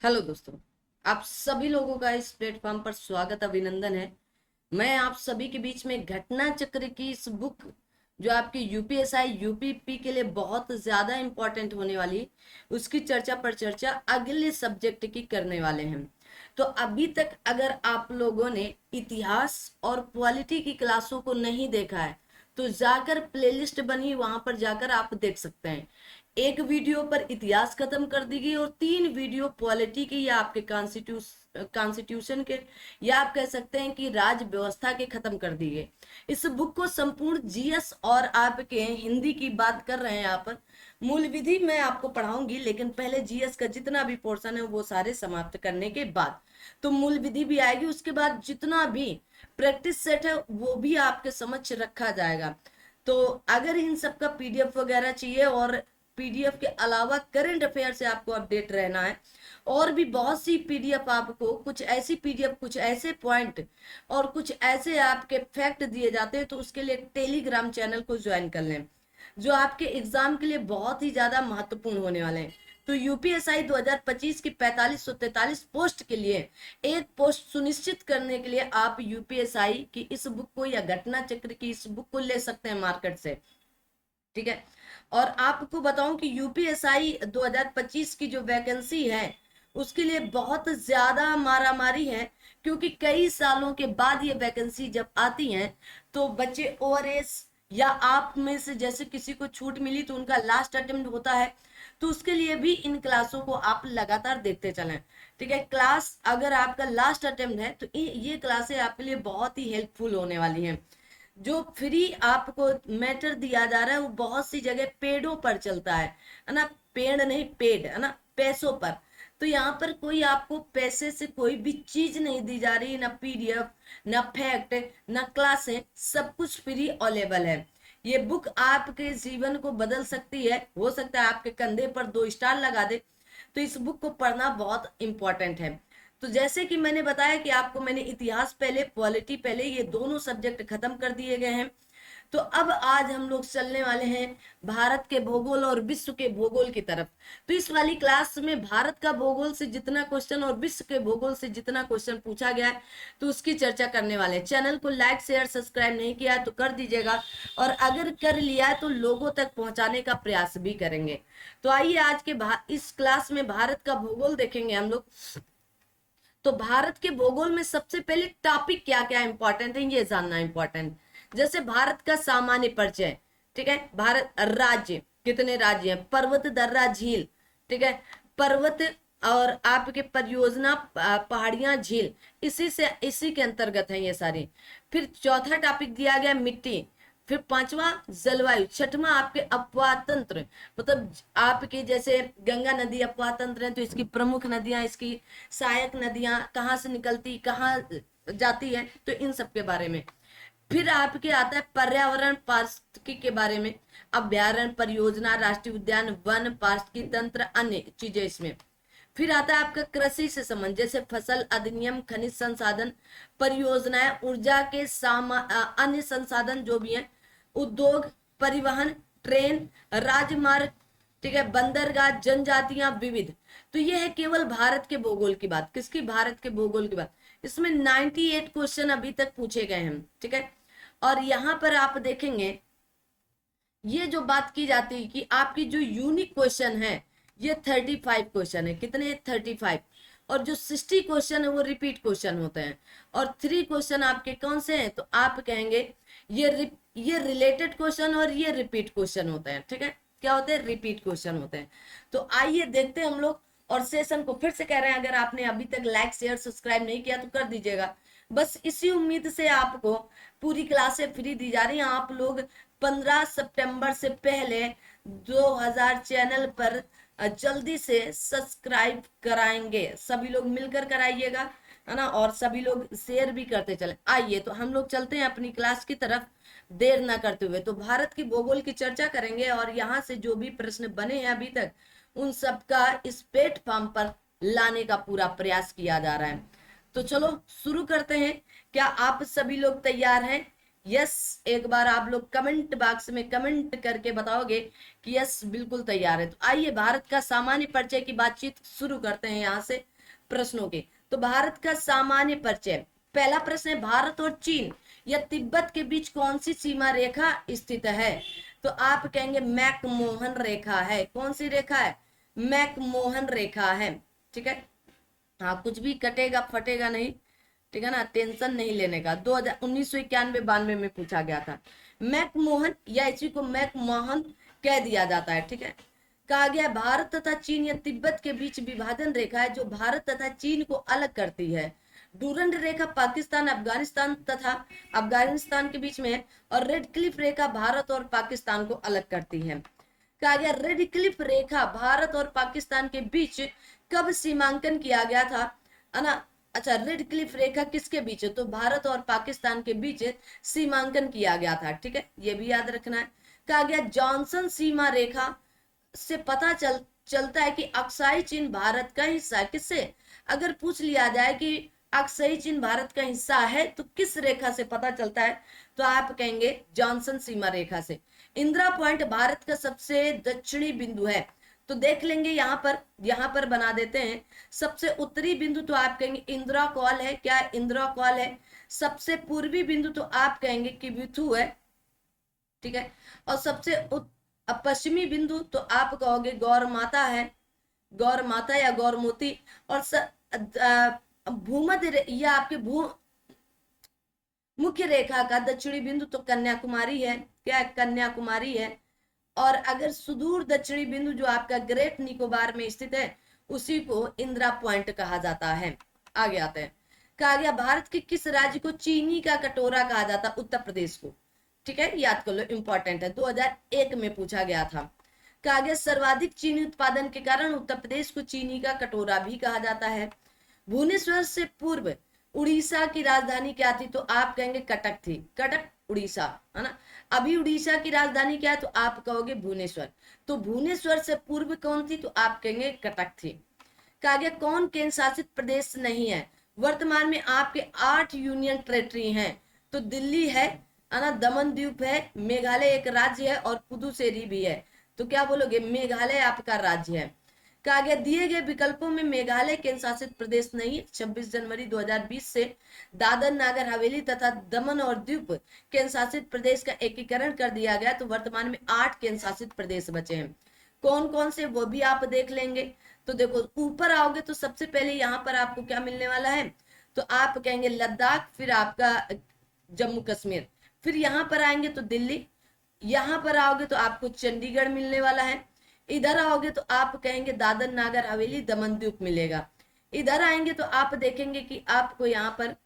Hello दोस्तों, आप सभी लोगों का इस प्लेटफॉर्म पर स्वागत अभिनंदन है। मैं आप सभी के बीच में घटना चक्र की इस बुक जो आपकी यूपीएसआई यूपीपी के लिए बहुत ज्यादा इंपॉर्टेंट होने वाली उसकी चर्चा अगले सब्जेक्ट की करने वाले हैं। तो अभी तक अगर आप लोगों ने इतिहास और पॉलिटी की क्लासों को नहीं देखा है तो जाकर प्लेलिस्ट बनी वहां पर जाकर आप देख सकते हैं। एक वीडियो पर इतिहास खत्म कर दी गई और 3 वीडियो पॉलिटी के या आपके कॉन्स्टिट्यूशन के या आप कह सकते हैं कि राज व्यवस्था के खत्म कर दी गई। इस बुक को संपूर्ण जीएस और आपके हिंदी की बात कर रहे हैं यहाँ पर। मूल विधि मैं आपको पढ़ाऊंगी, लेकिन पहले जीएस का जितना भी पोर्शन है वो सारे समाप्त करने के बाद तो मूल विधि भी आएगी। उसके बाद जितना भी प्रैक्टिस सेट है वो भी आपके समक्ष रखा जाएगा। तो अगर इन सब का पीडीएफ वगैरह चाहिए और पीडीएफ के अलावा करंट अफेयर से आपको अपडेट रहना है और भी बहुत सी पीडीएफ, आपको कुछ ऐसी पीडीएफ, कुछ ऐसे पॉइंट और कुछ ऐसे आपके फैक्ट दिए जाते हैं, तो उसके लिए टेलीग्राम चैनल को ज्वाइन कर लें जो आपके एग्जाम के लिए बहुत ही ज्यादा महत्वपूर्ण होने वाले हैं। तो यूपीएसआई 2025 की 4543 पोस्ट के लिए एक पोस्ट सुनिश्चित करने के लिए आप यूपीएसआई की इस बुक को या घटना चक्र की इस बुक को ले सकते हैं मार्केट से। ठीक है। और आपको बताऊं कि यूपीएसआई 2025 की जो वैकेंसी है उसके लिए बहुत ज्यादा मारामारी है, क्योंकि कई सालों के बाद ये वैकेंसी जब आती है तो बच्चे ओआरएस या आप में से जैसे किसी को छूट मिली तो उनका लास्ट अटेम्प्ट होता है, तो उसके लिए भी इन क्लासों को आप लगातार देखते चलें। ठीक है। क्लास अगर आपका लास्ट अटेम्प्ट है तो ये क्लासें आपके लिए बहुत ही हेल्पफुल होने वाली हैं। जो फ्री आपको मैटर दिया जा रहा है वो बहुत सी जगह पेड़ों पर चलता है ना। पेड़ नहीं, पेड है ना, पैसों पर। तो यहाँ पर कोई आपको पैसे से कोई भी चीज नहीं दी जा रही, ना पीडीएफ, ना फैक्ट, ना क्लासें, सब कुछ फ्री अवेलेबल है। ये बुक आपके जीवन को बदल सकती है। हो सकता है आपके कंधे पर 2 स्टार लगा दे। तो इस बुक को पढ़ना बहुत इंपॉर्टेंट है। तो जैसे कि मैंने बताया कि आपको मैंने इतिहास पहले, पॉलिटी पहले, ये दोनों सब्जेक्ट खत्म कर दिए गए हैं। तो अब आज हम लोग चलने वाले हैं भारत के भूगोल और विश्व के भूगोल की तरफ। तो इस वाली क्लास में भारत का भूगोल से जितना क्वेश्चन और विश्व के भूगोल से जितना क्वेश्चन पूछा गया है तो उसकी चर्चा करने वाले हैं। चैनल को लाइक शेयर सब्सक्राइब नहीं किया है तो कर दीजिएगा, और अगर कर लिया है तो लोगों तक पहुंचाने का प्रयास भी करेंगे। तो आइए आज के इस क्लास में भारत का भूगोल देखेंगे हम लोग। तो भारत के भूगोल में सबसे पहले टॉपिक क्या क्या इंपॉर्टेंट है ये जानना इंपॉर्टेंट। जैसे भारत का सामान्य परिचय। ठीक है। भारत राज्य, कितने राज्य हैं? पर्वत, दर्रा, झील। ठीक है। पर्वत और आपके परियोजना, पहाड़ियां, झील, इसी के अंतर्गत है ये सारी। फिर चौथा टॉपिक दिया गया मिट्टी। फिर पांचवा जलवायु। छठवां आपके अपवाह तंत्र, मतलब आपके जैसे गंगा नदी अपवाह तंत्र है तो इसकी प्रमुख नदियां, इसकी सहायक नदियां कहाँ से निकलती, कहाँ जाती है, तो इन सब के बारे में। फिर आपके आता है पर्यावरण पारिस्थितिकी के बारे में, अभ्यारण्य, परियोजना, राष्ट्रीय उद्यान, वन, पारिस्थितिकी तंत्र, अन्य चीजें इसमें। फिर आता है आपका कृषि से संबंध, जैसे फसल अधिनियम, खनिज संसाधन, परियोजनाएं, ऊर्जा के अन्य संसाधन जो भी हैं, उद्योग, परिवहन, ट्रेन, राजमार्ग। ठीक है। बंदरगाह, जनजातियां, विविध। तो ये है केवल भारत के भूगोल की बात। किसकी? भारत के भूगोल की बात। इसमें 98 क्वेश्चन अभी तक पूछे गए हैं। ठीक है। और यहाँ पर आप देखेंगे ये जो बात की जाती है कि आपकी जो यूनिक क्वेश्चन है ये 35 क्वेश्चन है। कितने? 35। और जो 60 क्वेश्चन है वो रिपीट क्वेश्चन होते हैं। और 3 क्वेश्चन आपके कौन से हैं? तो आप कहेंगे ये रिलेटेड क्वेश्चन और ये रिपीट क्वेश्चन होते हैं। ठीक है। क्या होते हैं? रिपीट क्वेश्चन होते हैं। तो आइए देखते हैं हम लोग। और सेशन को फिर से कह रहे हैं, अगर आपने अभी तक लाइक शेयर सब्सक्राइब नहीं किया तो कर दीजिएगा। बस इसी उम्मीद से आपको पूरी क्लासें फ्री दी जा रही हैं। आप लोग 15 सितंबर से पहले 2000 चैनल पर जल्दी से सब्सक्राइब कराएंगे। सभी लोग मिलकर कराइएगा, है ना। और सभी लोग शेयर भी करते चले। आइए तो हम लोग चलते हैं अपनी क्लास की तरफ देर ना करते हुए। तो भारत की भूगोल की चर्चा करेंगे और यहाँ से जो भी प्रश्न बने हैं अभी तक उन सब का इस प्लेटफॉर्म पर लाने का पूरा प्रयास किया जा रहा है। तो चलो शुरू करते हैं। क्या आप सभी लोग तैयार हैं? यस, एक बार आप लोग कमेंट बॉक्स में कमेंट करके बताओगे कि यस बिल्कुल तैयार है। तो आइए भारत का सामान्य परिचय की बातचीत शुरू करते हैं यहाँ से। प्रश्नों के। तो भारत का सामान्य परिचय, पहला प्रश्न है भारत और चीन या तिब्बत के बीच कौन सी सीमा रेखा स्थित है? तो आप कहेंगे मैकमोहन रेखा है। कौन सी रेखा है? मैकमोहन रेखा है। ठीक है, हाँ कुछ भी कटेगा फटेगा नहीं, ठीक है ना, टेंशन नहीं लेने का। 1991-92 में पूछा गया था। मैकमोहन या इसी को मैकमोहन कह दिया जाता है। ठीक है, कहा गया भारत तथा चीन या तिब्बत के बीच विभाजन रेखा है जो भारत तथा चीन को अलग करती है। डूरंड रेखा पाकिस्तान अफगानिस्तान तथा अफगानिस्तान के बीच में है और रेड क्लिफ रेखा भारत और पाकिस्तान को अलग करती है। कहा गया रेड क्लिफ रेखा भारत और पाकिस्तान के बीच कब सीमांकन किया गया था, है ना? अच्छा, रेड क्लिफ रेखा किसके बीच है? तो भारत और पाकिस्तान के बीच सीमांकन किया गया था। ठीक है, ये भी याद रखना है। कहा गया जॉनसन सीमा रेखा से पता चलता है कि अक्साई चीन भारत का हिस्सा है। किससे? अगर पूछ लिया जाए कि अक्साई चीन भारत का हिस्सा है तो किस रेखा से पता चलता है? तो आप कहेंगे जॉनसन सीमा रेखा से। इंदिरा पॉइंट भारत का सबसे दक्षिणी बिंदु है। तो देख लेंगे यहाँ पर बना देते हैं। सबसे उत्तरी बिंदु तो आप कहेंगे इंदिरा कॉल है। क्या इंदिरा कॉल है? सबसे पूर्वी बिंदु तो आप कहेंगे कि विथु है। ठीक है, और सबसे पश्चिमी बिंदु तो आप कहोगे गौर माता है, गौर माता या गौरमोती। और भूमध्य या आपके मुख्य रेखा का दक्षिणी बिंदु तो कन्याकुमारी है। क्या है? कन्याकुमारी है। और अगर सुदूर दक्षिणी बिंदु जो आपका ग्रेट निकोबार में स्थित है उसी को इंदिरा पॉइंट कहा जाता है। आगे आते हैं। कहा गया भारत के किस राज्य को चीनी का कटोरा कहा जाता? उत्तर प्रदेश को। ठीक है, याद कर लो, इंपॉर्टेंट है, 2001 में पूछा गया था। कहा गया सर्वाधिक चीनी उत्पादन के कारण उत्तर प्रदेश को चीनी का कटोरा भी कहा जाता है। भुवनेश्वर से पूर्व उड़ीसा की राजधानी क्या थी? तो आप कहेंगे कटक थी। कटक उड़ीसा, है ना। अभी उड़ीसा की राजधानी क्या है? तो आप कहोगे भुवनेश्वर। तो भुवनेश्वर से पूर्व कौन थी? तो आप कहेंगे कटक थी। कहा गया कौन केंद्र शासित प्रदेश नहीं है? वर्तमान में आपके 8 यूनियन टेरिटरी हैं। तो दिल्ली है ना, दमन द्वीप है, मेघालय एक राज्य है और पुदुचेरी भी है। तो क्या बोलोगे? मेघालय आपका राज्य है। कहा गया दिए गए विकल्पों में मेघालय केंद्र शासित प्रदेश नहीं। 26 जनवरी 2020 से दादर नागर हवेली तथा दमन और दीव केंद्र शासित प्रदेश का एकीकरण कर दिया गया। तो वर्तमान में 8 केंद्र शासित प्रदेश बचे हैं। कौन कौन से वो भी आप देख लेंगे। तो देखो ऊपर आओगे तो सबसे पहले यहाँ पर आपको क्या मिलने वाला है? तो आप कहेंगे लद्दाख, फिर आपका जम्मू कश्मीर, फिर यहाँ पर आएंगे तो दिल्ली, यहाँ पर आओगे तो आपको चंडीगढ़ मिलने वाला है। इधर आओगे तो आप कहेंगे दादर नागर हवेली दमन द्वीप मिलेगा। इधर आएंगे तो आप देखेंगे कि आपको यहाँ पर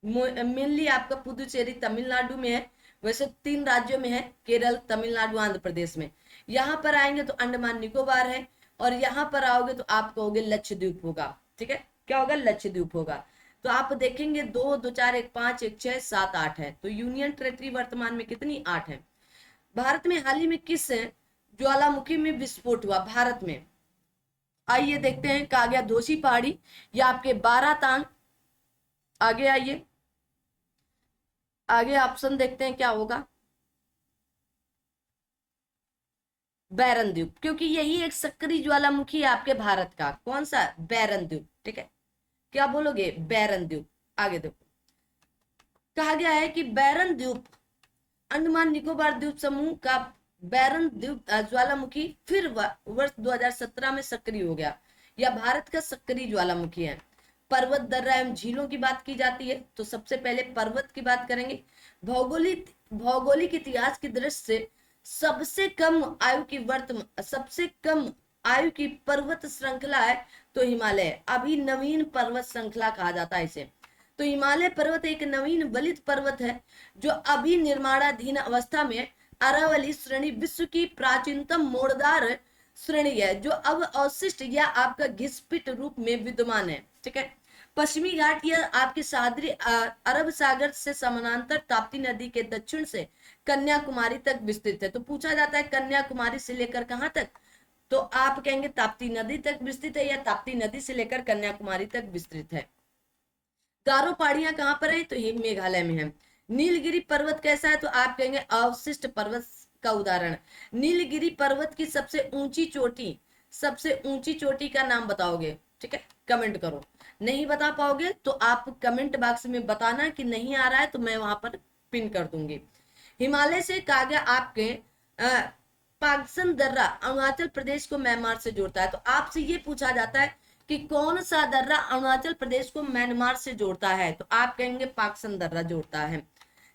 मेनली आपका पुदुचेरी तमिलनाडु में है। वैसे 3 राज्यों में है, केरल, तमिलनाडु, आंध्र प्रदेश में। यहाँ पर आएंगे तो अंडमान निकोबार है। और यहाँ पर आओगे तो आप कहोगे लक्षद्वीप होगा। ठीक है, क्या होगा? लक्षद्वीप होगा। तो आप देखेंगे 2, 2, 4, 1, 5, 1, 6, 7, 8 है। तो यूनियन टेरिटरी वर्तमान में कितनी? 8 है। भारत में हाल ही में किस ज्वालामुखी में विस्फोट हुआ? भारत में आइए देखते हैं। कहा गया दोषी पहाड़ी या आपके बारातांग। आगे आइए, आगे ऑप्शन देखते हैं क्या होगा। बैरन द्वीप, क्योंकि यही एक सक्रिय ज्वालामुखी है आपके भारत का। कौन सा? बैरन द्वीप। ठीक है, क्या बोलोगे? बैरन द्वीप। आगे देखो, कहा गया है कि बैरन द्वीप अंडमान निकोबार द्वीप समूह का बैरन द्वीप ज्वालामुखी फिर वर्ष 2017 में सक्रिय हो गया। यह भारत का सक्रिय ज्वालामुखी है। पर्वत, दर्रा एवं झीलों की बात की जाती है तो सबसे पहले पर्वत की बात करेंगे। भौगोलिक इतिहास की दृष्टि से सबसे कम आयु की पर्वत श्रृंखला है तो हिमालय। अभी नवीन पर्वत श्रृंखला कहा जाता है इसे। तो हिमालय पर्वत एक नवीन वलित पर्वत है जो अभी निर्माणाधीन अवस्था में अरावली श्रेणी विश्व की प्राचीनतम मोड़दार श्रेणी है जो अब अवशिष्ट या आपका घिसपिट रूप में विद्यमान है। ठीक है, पश्चिमी घाट या आपके सागरी अरब सागर से समानांतर ताप्ती नदी के दक्षिण से कन्याकुमारी तक विस्तृत है। तो पूछा जाता है कन्याकुमारी से लेकर कहां तक? तो आप कहेंगे ताप्ती नदी तक विस्तृत है या ताप्ती नदी से लेकर कन्याकुमारी तक विस्तृत है। गारो पहाड़ियां कहां पर है? तो ये मेघालय में है। नीलगिरी पर्वत कैसा है? तो आप कहेंगे अवशिष्ट पर्वत का उदाहरण। नीलगिरी पर्वत की सबसे ऊंची चोटी का नाम बताओगे? ठीक है, कमेंट करो। नहीं बता पाओगे तो आप कमेंट बॉक्स में बताना कि नहीं आ रहा है, तो मैं वहां पर पिन कर दूंगी। हिमालय से कहा गया आपके पाक्सन दर्रा अरुणाचल प्रदेश को म्यांमार से जोड़ता है। तो आपसे ये पूछा जाता है कि कौन सा दर्रा अरुणाचल प्रदेश को म्यांमार से जोड़ता है, तो आप कहेंगे पाक्सन दर्रा जोड़ता है।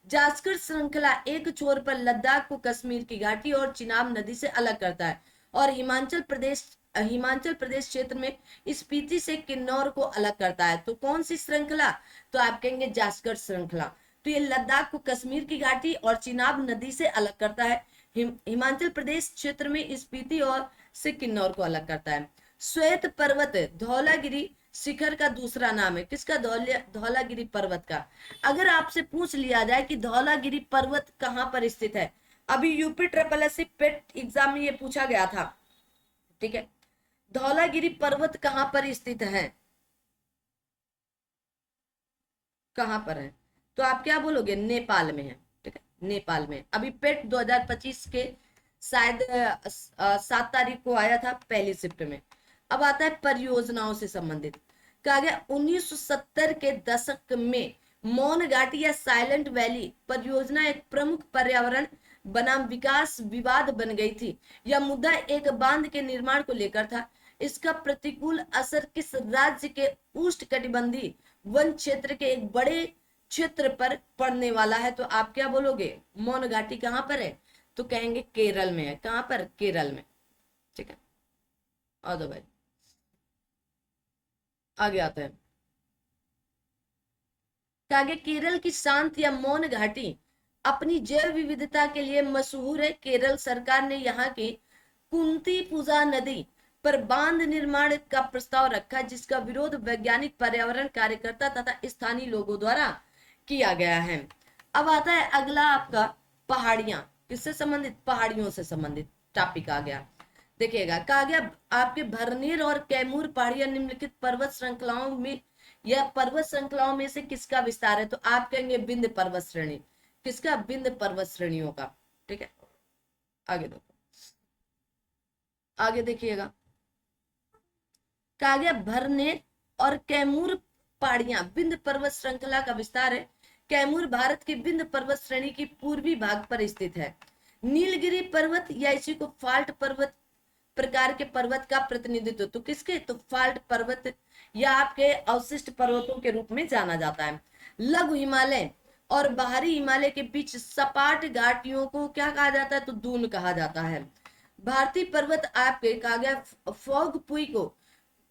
जास्कर श्रृंखला एक छोर पर लद्दाख को कश्मीर की घाटी और चिनाब नदी से अलग करता है, और हिमाचल प्रदेश क्षेत्र में स्पीति से किन्नौर को अलग करता है। तो कौन सी श्रृंखला, तो आप कहेंगे जास्कर श्रृंखला। तो ये लद्दाख को कश्मीर की घाटी और चिनाब नदी से अलग करता है, हिमाचल प्रदेश क्षेत्र में स्पीति और से किन्नौर को अलग करता है। श्वेत पर्वत धौलागिरी शिखर का दूसरा नाम है, किसका, धौलागिरी पर्वत का। अगर आपसे पूछ लिया जाए कि धौलागिरी पर्वत कहाँ पर स्थित है, अभी यूपी ट्रिपल एस पेट एग्जाम में ये पूछा गया था, ठीक है, धौलागिरी पर्वत कहाँ पर स्थित है, कहाँ पर है, तो आप क्या बोलोगे, नेपाल में है, ठीक है, नेपाल में। अभी पेट 2025 के शायद 7 तारीख को आया था, पहली शिफ्ट में। अब आता है परियोजनाओं से संबंधित। कहा गया 1970 के दशक में मौन घाटी या साइलेंट वैली परियोजना एक प्रमुख पर्यावरण बनाम विकास विवाद बन गई थी। यह मुद्दा एक बांध के निर्माण को लेकर था। इसका प्रतिकूल असर किस राज्य के उष्णकटिबंधीय वन क्षेत्र के एक बड़े क्षेत्र पर पड़ने वाला है, तो आप क्या बोलोगे, मौन घाटी कहाँ पर है, तो कहेंगे केरल में है। कहाँ पर, केरल में, ठीक है। और दो भाई आगे आते हैं। आगे केरल की शांत या मौन घाटी अपनी जैव विविधता के लिए मशहूर है। केरल सरकार ने यहाँ की कुंती पूजा नदी पर बांध निर्माण का प्रस्ताव रखा, जिसका विरोध वैज्ञानिक, पर्यावरण कार्यकर्ता तथा स्थानीय लोगों द्वारा किया गया है। अब आता है अगला आपका पहाड़ियां, किससे संबंधित, पहाड़ियों से संबंधित टॉपिक आ गया। देखिएगा, कहा गया आपके भरनेर और कैमूर पहाड़ियां निम्नलिखित पर्वत श्रृंखलाओं में या पर्वत श्रृंखलाओं में से किसका विस्तार है, तो आप कहेंगे विंध्य पर्वत श्रेणी। किसका, विंध्य पर्वत श्रेणियों का, ठीक है। आगे देखो, आगे देखिएगा, कहा गया भरनेर और कैमूर पहाड़ियां विंध्य पर्वत श्रृंखला का विस्तार है। कैमूर भारत की विंध्य पर्वत श्रेणी की पूर्वी भाग पर स्थित है। नीलगिरी पर्वत या इसी को फाल्ट पर्वत प्रकार के पर्वत का प्रतिनिधित्व, तो किसके, तो फाल्ट पर्वत या आपके अवशिष्ट पर्वतों के रूप में जाना जाता है। लघु हिमालय और बाहरी हिमालय के बीच सपाट घाटियों को क्या कहा जाता है, तो दून कहा जाता है। भारतीय पर्वत आपके कहा गया फॉग पुई को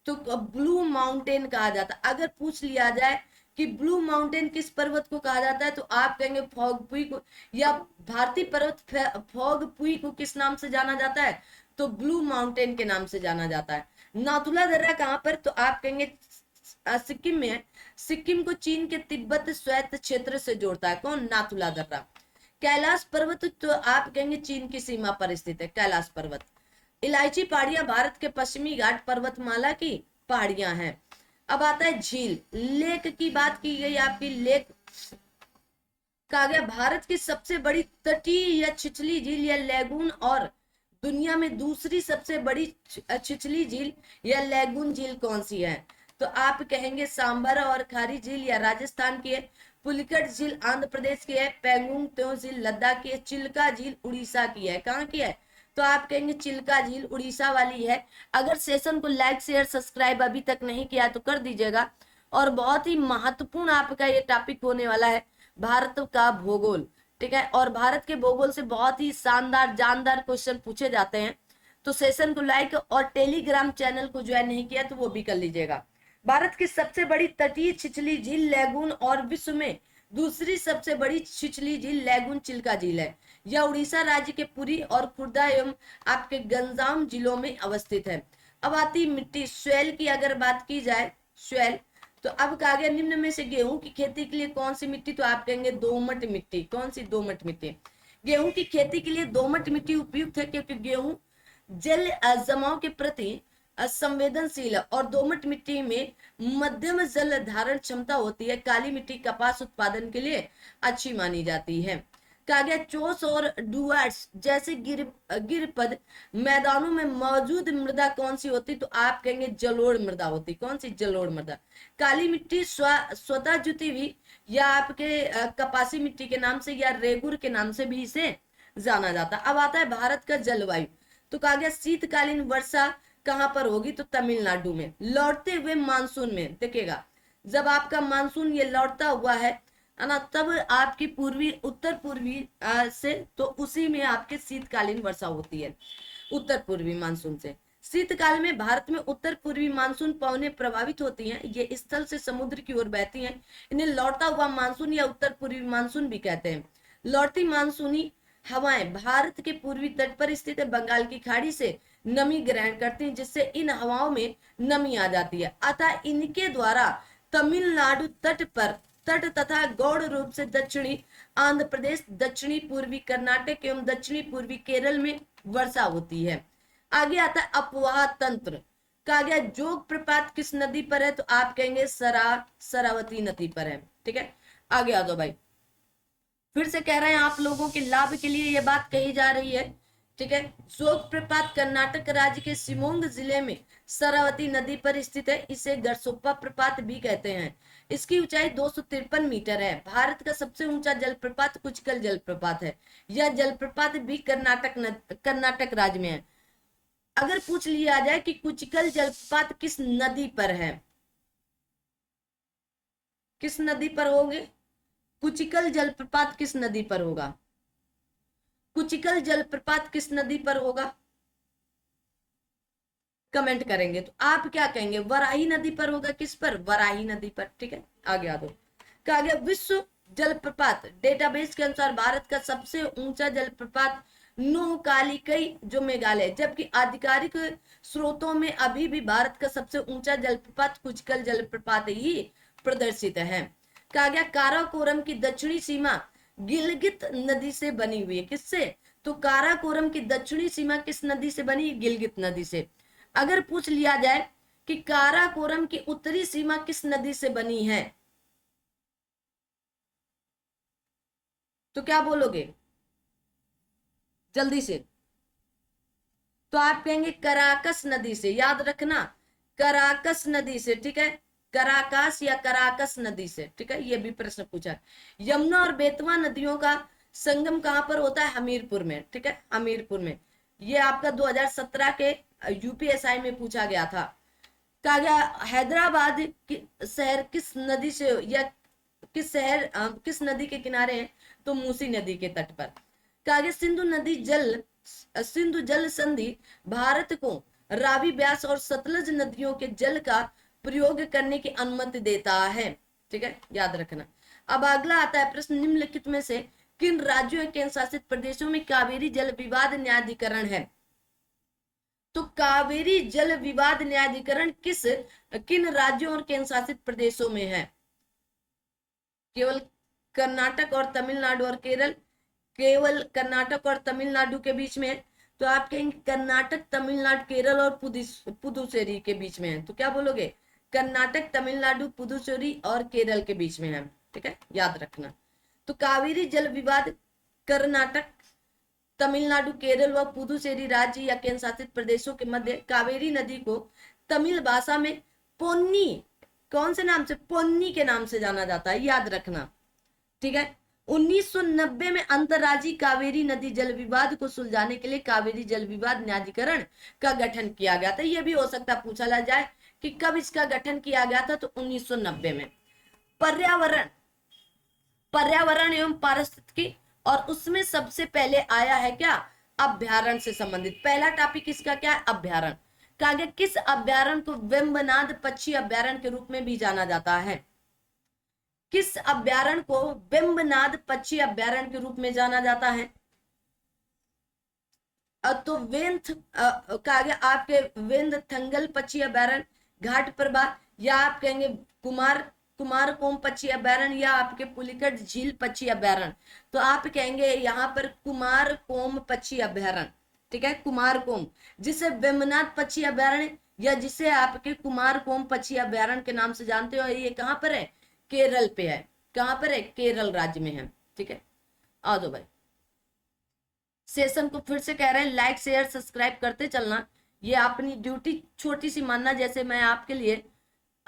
तो ब्लू माउंटेन कहा जाता है। अगर पूछ लिया जाए कि ब्लू माउंटेन किस पर्वत को कहा जाता है, तो आप कहेंगे फॉग पुई को। या भारतीय पर्वत फॉग पुई को किस नाम से जाना जाता है, तो ब्लू माउंटेन के नाम से जाना जाता है। नाथुला दर्रा कहाँ पर, तो आप कहेंगे सिक्किम में है। सिक्किम को चीन के तिब्बत स्वायत्त क्षेत्र से जोड़ता है, कौन, नाथुला दर्रा। कैलाश पर्वत, तो आप कहेंगे चीन की सीमा पर स्थित है कैलाश पर्वत। इलायची पहाड़ियां भारत के पश्चिमी घाट पर्वतमाला की पहाड़ियां हैं। अब आता है झील, लेक की बात की गई, आपकी लेक कहा गया भारत की सबसे बड़ी तटीय या छिछली झील या लैगून और दुनिया में दूसरी सबसे बड़ी छिछली झील या लैगून झील कौन सी है, तो आप कहेंगे सांबर और खारी झील या राजस्थान की है। पुलिकट झील आंध्र प्रदेश की है। पेंगुंग त्यों झील लद्दाख की है। चिल्का झील उड़ीसा की है। कहाँ की है, तो आप कहेंगे चिल्का झील उड़ीसा वाली है। अगर सेशन को लाइक शेयर सब्सक्राइब अभी तक नहीं किया तो कर दीजिएगा। और बहुत ही महत्वपूर्ण आपका ये टॉपिक होने वाला है, भारत का भूगोल, ठीक है। और भारत के भूगोल से बहुत ही शानदार जानदार क्वेश्चन पूछे जाते हैं। तो सेशन को लाइक और टेलीग्राम चैनल को ज्वाइन नहीं किया तो वो भी कर लीजिएगा। भारत की सबसे बड़ी तटीय छिछली झील लैगून और विश्व में दूसरी सबसे बड़ी छिछली झील लैगून चिल्का झील है। यह उड़ीसा राज्य के पुरी और खुर्दा एवं आपके गंजाम जिलों में अवस्थित है। अब आती मिट्टी, स्वेल की अगर बात की जाए, स्वेल, तो अब कहा गया निम्न में से गेहूं की खेती के लिए कौन सी मिट्टी, तो आप कहेंगे दोमट मिट्टी। कौन सी, दोमट मिट्टी। गेहूं की खेती के लिए दोमट मिट्टी उपयुक्त है, क्योंकि गेहूं जल जमाव के प्रति संवेदनशील है और दोमट मिट्टी में मध्यम जल धारण क्षमता होती है। काली मिट्टी कपास उत्पादन के लिए अच्छी मानी जाती है। कहा गया चोस और डुअर्स जैसे गिरपद मैदानों में मौजूद मृदा कौन सी होती, तो आप कहेंगे जलोढ़ मृदा होती। कौन सी? जलोढ़ मृदा। काली मिट्टी स्वतः जुती हुई या आपके कपासी मिट्टी के नाम से या रेगुर के नाम से भी इसे जाना जाता। अब आता है भारत का जलवायु। तो कहा गया शीतकालीन वर्षा कहां पर होगी, तो तमिलनाडु में। लौटते हुए मानसून में देखिएगा, जब आपका मानसून ये लौटता हुआ है ना, तब आपकी पूर्वी उत्तर पूर्वी से, तो उसी में आपके शीतकालीन वर्षा होती है उत्तर पूर्वी मानसून से। शीतकाल में भारत में उत्तर पूर्वी मानसून पवनें प्रभावित होती हैं। ये स्थल से समुद्र की ओर बहती हैं। इन्हें लौटता हुआ मानसून या उत्तर पूर्वी मानसून भी कहते हैं। लौटती मानसूनी हवाएं भारत के पूर्वी तट पर स्थित बंगाल की खाड़ी से नमी ग्रहण करती हैं, जिससे इन हवाओं में नमी आ जाती है। अतः इनके द्वारा तमिलनाडु तट तथा गौड़ रूप से दक्षिणी आंध्र प्रदेश, दक्षिणी पूर्वी कर्नाटक एवं दक्षिणी पूर्वी केरल में वर्षा होती है। आगे आता है अपवाह तंत्र। कहा गया जोग प्रपात किस नदी पर है, तो आप कहेंगे शरावती नदी पर है। ठीक है, आगे आ जाओ भाई। फिर से कह रहे हैं आप लोगों के लाभ के लिए ये बात कही जा रही है। ठीक है, जोग प्रपात कर्नाटक राज्य के शिमोग जिले में शरावती नदी पर स्थित है। इसे गरसोप्पा प्रपात भी कहते हैं। इसकी ऊंचाई 253 मीटर है। भारत का सबसे ऊंचा जलप्रपात कुचिकल जलप्रपात है। यह जलप्रपात भी कर्नाटक राज्य में है। अगर पूछ लिया जाए कि कुचिकल जलप्रपात किस नदी पर है, किस नदी पर होंगे, कुचिकल जलप्रपात किस नदी पर होगा, कुचिकल जलप्रपात किस नदी पर होगा, कमेंट करेंगे। तो आप क्या कहेंगे, वराही नदी पर होगा। किस पर? वराही नदी पर। ठीक है, आगे आ दो। कहा गया विश्व जलप्रपात डेटाबेस के अनुसार भारत का सबसे ऊंचा जलप्रपात नोकालिकई जो मेघालय, जबकि आधिकारिक स्रोतों में अभी भी भारत का सबसे ऊंचा जलप्रपात कुचिकल जलप्रपात ही प्रदर्शित है। कहा गया काराकोरम की दक्षिणी सीमा गिलगित नदी से बनी हुई है। किससे? तो काराकोरम की दक्षिणी सीमा किस नदी से बनी? गिलगित नदी से। अगर पूछ लिया जाए कि काराकोरम की उत्तरी सीमा किस नदी से बनी है, तो क्या बोलोगे जल्दी से? तो आप कहेंगे कराकस नदी से। याद रखना, कराकस नदी से। ठीक है, कराकास या कराकस नदी से। ठीक है, ये भी प्रश्न पूछा है। यमुना और बेतवा नदियों का संगम कहां पर होता है? हमीरपुर में। ठीक है, हमीरपुर में। ये आपका 2017 के यूपीएसआई में पूछा गया था। कहा गया हैदराबाद शहर किस नदी से या किस नदी के किनारे है, तो मूसी नदी के तट पर। कहा गया सिंधु जल संधि भारत को रावी, ब्यास और सतलज नदियों के जल का प्रयोग करने की अनुमति देता है। ठीक है, याद रखना। अब अगला आता है प्रश्न, निम्नलिखित में से किन राज्यों केंद्र शासित प्रदेशों में कावेरी जल विवाद न्यायाधिकरण है? तो कावेरी जल विवाद न्यायाधिकरण किन राज्यों और केंद्र शासित प्रदेशों में है? केवल कर्नाटक और तमिलनाडु और केरल, केवल कर्नाटक और तमिलनाडु के बीच में है। तो आप कहेंगे कर्नाटक, तमिलनाडु, केरल और पुदुचेरी के बीच में है। तो क्या बोलोगे? कर्नाटक, तमिलनाडु, पुदुचेरी और केरल के बीच में है। ठीक है, याद रखना। तो कावेरी जल विवाद कर्नाटक, तमिलनाडु, केरल व पुदुचेरी राज्य या केंद्र शासित प्रदेशों के मध्य कावेरी नदी को तमिल भाषा में पोन्नी, कौन से नाम से? पोन्नी के नाम से जाना जाता है। याद रखना। ठीक है, 1990 में अंतर्राज्यीय कावेरी नदी जल विवाद को सुलझाने के लिए कावेरी जल विवाद न्यायाधिकरण का गठन किया गया था। यह भी हो सकता पूछा जाए कि कब इसका गठन किया गया था, तो 1990 में। पर्यावरण एवं पारिस्थितिकी, और उसमें सबसे पहले आया है क्या? अभ्यारण्य से संबंधित। पहला टॉपिक इसका क्या है? अभ्यारण्य। कहा गया किस अभ्यारण्य को वेम्बनाड पक्षी अभ्यारण्य के रूप में भी जाना जाता है? किस अभ्यारण्य को वेम्बनाड पक्षी अभ्यारण्य के रूप में जाना जाता है? तो कहा गया आपके वेंदथंगल पक्षी अभ्यारण्य, घाट प्रभा, या आप कहेंगे कुमारकोम पक्षी अभ्यारण्य, या आपके पुलिकट झील पक्षी अभ्यारण्य। तो आप कहेंगे यहाँ पर कुमारकोम पक्षी अभ्यारण्य। ठीक है, कुमारकोम, जिसे वेम्बनाड पक्षी अभ्यारण्य या जिसे आपके कुमारकोम पक्षी अभ्यारण्य के नाम से जानते हो, ये कहाँ पर है? केरल पे है। कहाँ पर है? केरल राज्य में है। ठीक है, आ जाओ भाई। सेशन को फिर से कह रहे हैं लाइक शेयर सब्सक्राइब करते चलना, ये अपनी ड्यूटी छोटी सी मानना। जैसे मैं आपके लिए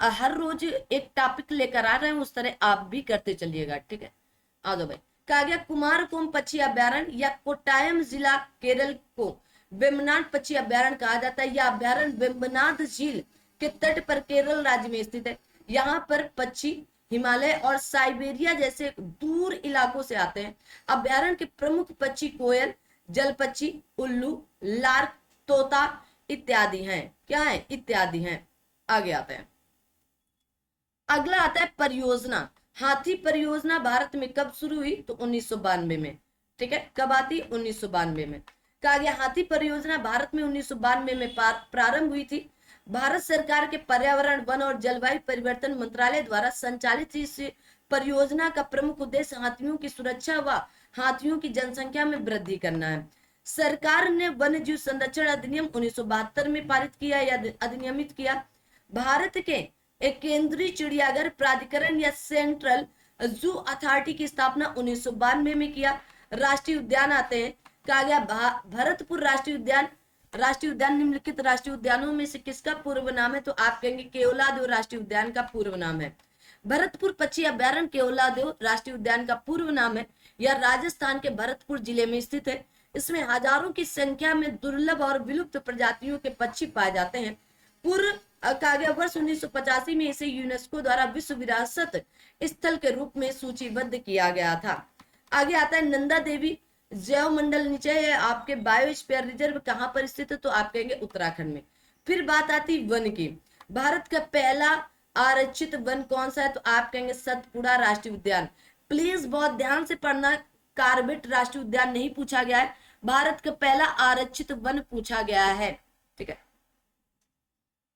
हर रोज एक टॉपिक लेकर आ रहे हैं, उस तरह आप भी करते चलिएगा, ठीक है। आ जाओ भाई। कहा गया कुमारकोम पक्षी अभ्यारण्य या कोट्टायम जिला केरल को वेम्बनाड पक्षी अभ्यारण्य कहा जाता है। यह अभ्यारण्य वेम्बनाड झील के तट पर केरल राज्य में स्थित है। यहाँ पर पक्षी हिमालय और साइबेरिया जैसे दूर इलाकों से आते हैं। अभ्यारण्य के प्रमुख पक्षी कोयल, जल पक्षी, उल्लू, लार्क, तोता इत्यादि हैं। क्या है? इत्यादि हैं। आगे आते हैं। अगला आता है परियोजना। हाथी परियोजना भारत में कब शुरू हुई? तो 1992 में, ठीक है। कब आती? 1992 में। कहा गया हाथी परियोजना भारत में 1992 में प्रारंभ हुई थी। भारत सरकार के पर्यावरण, वन और जलवायु परिवर्तन मंत्रालय द्वारा संचालित इस परियोजना का प्रमुख उद्देश्य हाथियों की सुरक्षा व हाथियों की जनसंख्या में वृद्धि करना है। सरकार ने वन्य जीव संरक्षण अधिनियम 1972 में पारित किया या अधिनियमित किया। भारत के एक केंद्रीय चिड़ियाघर प्राधिकरण या सेंट्रल जू अथॉरिटी की स्थापना 1992 में किया। राष्ट्रीय उद्यान आते हैं। कहा गया भरतपुर राष्ट्रीय उद्यान। राष्ट्रीय उद्यान निम्नलिखित राष्ट्रीय उद्यानों में से किसका पूर्व नाम है? तो आप कहेंगे केवलादेव राष्ट्रीय उद्यान का पूर्व नाम है। भरतपुर पक्षी अभ्यारण्य केवलादेव राष्ट्रीय उद्यान का पूर्व नाम है। यह राजस्थान के भरतपुर जिले में स्थित है। इसमें हजारों की संख्या में दुर्लभ और विलुप्त प्रजातियों के पक्षी पाए जाते हैं। पूर्व कहा गया वर्ष 1985 में इसे यूनेस्को द्वारा विश्व विरासत स्थल के रूप में सूचीबद्ध किया गया था। आगे आता है नंदा देवी जैव मंडल नीचे है आपके बायोस्फीयर रिजर्व कहां पर स्थित है? तो आप कहेंगे उत्तराखंड में। फिर बात आती वन की। भारत का पहला आरक्षित वन कौन सा है? तो आप कहेंगे सतपुड़ा राष्ट्रीय उद्यान। प्लीज बहुत ध्यान से पढ़ना, कार्बेट राष्ट्रीय उद्यान नहीं पूछा गया है, भारत का पहला आरक्षित वन पूछा गया है, ठीक है।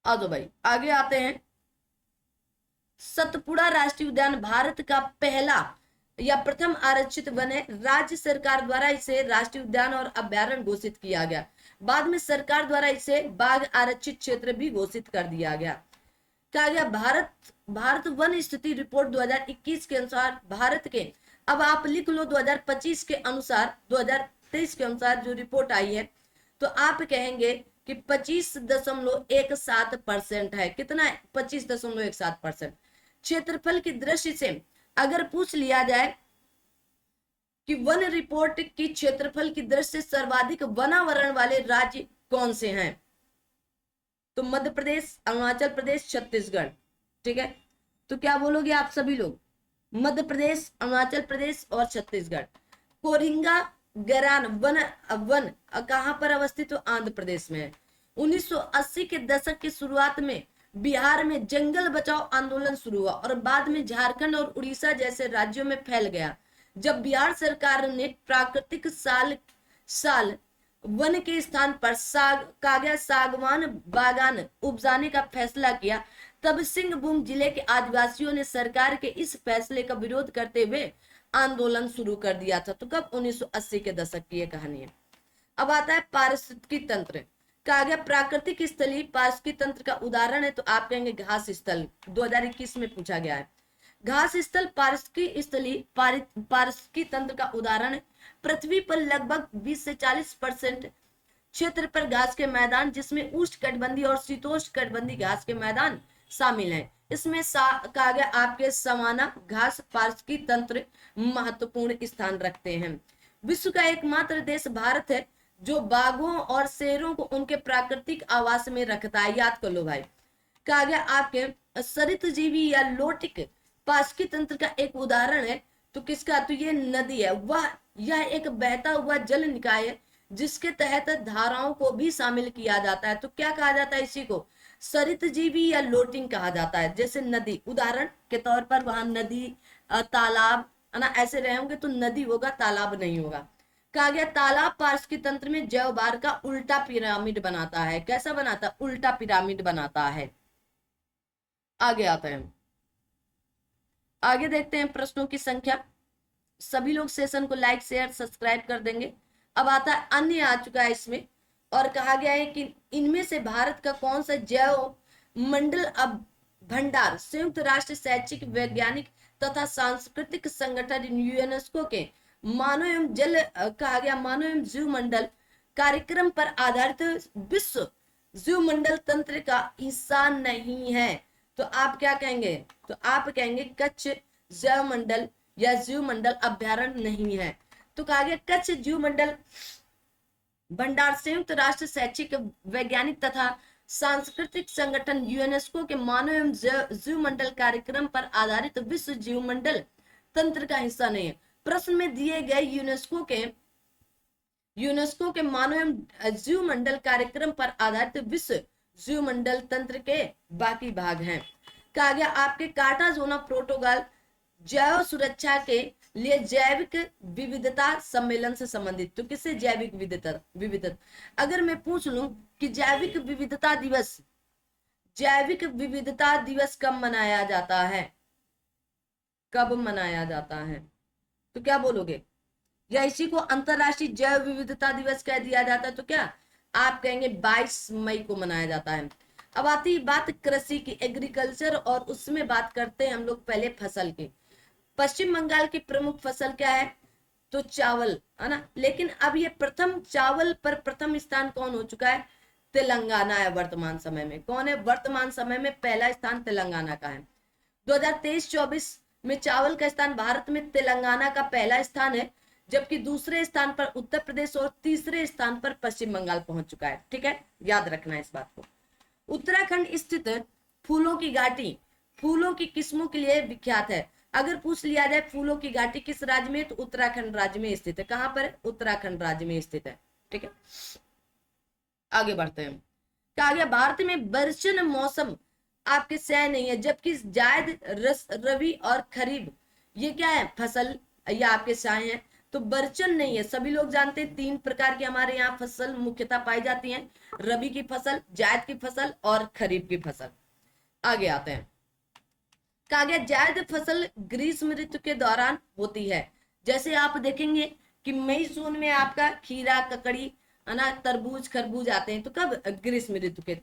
आ जाओ भाई, आगे आते हैं। सतपुड़ा राष्ट्रीय उद्यान भारत का पहला या प्रथम आरक्षित वन है। राज्य सरकार द्वारा इसे राष्ट्रीय उद्यान और अभ्यारण्य घोषित किया गया। बाद में सरकार द्वारा इसे बाघ आरक्षित क्षेत्र भी घोषित कर दिया गया। कहा गया भारत वन स्थिति रिपोर्ट 2021 के अनुसार भारत के, अब आप लिख लो 2025 के अनुसार, 2023 के अनुसार जो रिपोर्ट आई है, तो आप कहेंगे कि 25.17% है। कितना है? 25.17%। क्षेत्रफल की दृष्टि से अगर पूछ लिया जाए कि वन रिपोर्ट की क्षेत्रफल की दृष्टि से सर्वाधिक वनावरण वाले राज्य कौन से हैं? तो मध्य प्रदेश, अरुणाचल प्रदेश, छत्तीसगढ़, ठीक है। तो क्या बोलोगे आप सभी लोग? मध्य प्रदेश, अरुणाचल प्रदेश और छत्तीसगढ़। कोरिंगा गैरान वन कहां पर अवस्थित? तो आंध्र प्रदेश में है। 1980 के दशक की शुरुआत में बिहार में जंगल बचाओ आंदोलन शुरू हुआ और बाद में झारखंड और उड़ीसा जैसे राज्यों में फैल गया। जब बिहार सरकार ने प्राकृतिक साल वन के स्थान पर सागवान बागान उपजाने का फैसला किया, तब सिंहभूम जिले के आदिवासियों ने सरकार के इस फैसले का विरोध करते हुए आंदोलन शुरू कर दिया था। तो कब? 1980 के दशक की ये कहानी है। अब आता है पारिस्थितिकी तंत्र। कहा गया प्राकृतिक स्थलीय पारिस्थितिकी तंत्र का उदाहरण है, तो आप कहेंगे घास स्थल। 2021 में पूछा गया है। घास स्थल पारिस्थितिकी स्थलीय पारिस्थितिकी तंत्र का उदाहरण है। पृथ्वी पर लगभग 20 से 40% क्षेत्र पर घास के मैदान, जिसमें उष्णकटिबंधीय और शीतोष्णकटिबंधीय घास के मैदान शामिल हैं। इसमें कहा गया आपके सवाना घास पारिस्थितिकी तंत्र महत्वपूर्ण स्थान रखते हैं। विश्व का एकमात्र देश भारत है जो बाघों और शेरों को उनके प्राकृतिक आवास में रखता है। याद कर लो भाई। कहा गया आपके सरितजीवी या लोटिक पारिस्थितिकी तंत्र का एक उदाहरण है, तो किसका? तो ये नदी है। यह एक बहता हुआ जल निकाय है जिसके तहत धाराओं को भी शामिल किया जाता है। तो क्या कहा जाता है इसी को? सरितजीवी या लोटिंग कहा जाता है। जैसे नदी, उदाहरण के तौर पर वहां नदी, तालाब है ना, ऐसे रहे होंगे तो नदी होगा, तालाब नहीं होगा। कहा गया तालाब पारिस्थितिकी तंत्र में जैव बार का उल्टा पिरामिड बनाता है। कैसा बनाता है? उल्टा पिरामिड बनाता है। आगे आते हैं, आगे देखते हैं प्रश्नों की संख्या। सभी लोग सेशन को लाइक शेयर सब्सक्राइब कर देंगे। अब आता है अन्य आ चुका है इसमें, और कहा गया है कि इनमें से भारत का कौन सा जैव मंडल अब भंडार संयुक्त राष्ट्र शैक्षिक वैज्ञानिक तथा सांस्कृतिक संगठन यूनेस्को के मानव एवं जल कहा गया मानव एवं जीव मंडल कार्यक्रम पर आधारित विश्व जीव मंडल तंत्र का हिस्सा नहीं है। तो आप क्या कहेंगे? तो आप कहेंगे कच्छ जैव मंडल या जीव मंडल अभ्यारण्य नहीं है। तो कहा गया कच्छ जीव मंडल भंडार संयुक्त राष्ट्र शैक्षिक वैज्ञानिक तथा सांस्कृतिक संगठन यूनेस्को के मानव एवं जीव मंडल कार्यक्रम पर आधारित विश्व जीव मंडल तंत्र का हिस्सा नहीं है। प्रश्न में दिए गए यूनेस्को के मानव एवं जीव मंडल कार्यक्रम पर आधारित विश्व जीव मंडल तंत्र के बाकी भाग हैं। कहा गया आपके कार्टाजोना प्रोटोकॉल जैव सुरक्षा के लिए जैविक विविधता सम्मेलन से संबंधित। तो किससे? जैविक विविधता। अगर मैं पूछ लूं कि जैविक विविधता दिवस कब मनाया जाता है, कब मनाया जाता है, तो क्या बोलोगे? या इसी को अंतरराष्ट्रीय जैव विविधता दिवस कह दिया जाता है, तो क्या आप कहेंगे 22 मई को मनाया जाता है। अब आती बात कृषि की, एग्रीकल्चर, और उसमें बात करते हैं हम लोग पहले फसल की। पश्चिम बंगाल की प्रमुख फसल क्या है? तो चावल, है ना। लेकिन अब ये चावल पर प्रथम स्थान कौन हो चुका है? तेलंगाना है वर्तमान समय में। कौन है? वर्तमान समय में पहला स्थान तेलंगाना का है। 2023-24 में चावल का स्थान भारत में तेलंगाना का पहला स्थान है, जबकि दूसरे स्थान पर उत्तर प्रदेश और तीसरे स्थान पर पश्चिम बंगाल पहुंच चुका है। ठीक है, याद रखना है इस बात को। उत्तराखंड स्थित फूलों की घाटी फूलों की किस्मों के लिए विख्यात है। अगर पूछ लिया जाए फूलों की घाटी किस राज्य में, तो उत्तराखंड राज्य में स्थित है। कहां पर? उत्तराखंड राज्य में स्थित है। ठीक है, आगे बढ़ते हैं। कहा गया भारत में बरसन मौसम आपके सह नहीं है, जबकि जायद, रबी और खरीफ ये क्या है? फसल या आपके सह है। तो बरचन नहीं है। सभी लोग जानते हैं 3 प्रकार की हमारे यहाँ फसल मुख्यतः पाई जाती हैं, रबी की फसल, जायद की फसल और खरीफ की फसल। आगे आते हैं। कहा गया जायद फसल ग्रीष्म ऋतु के दौरान होती है। जैसे आप देखेंगे कि मई जून में आपका खीरा, ककड़ी, अनाज, तरबूज, खरबूज आते हैं। तो कब? ग्रीष्म ऋतु के।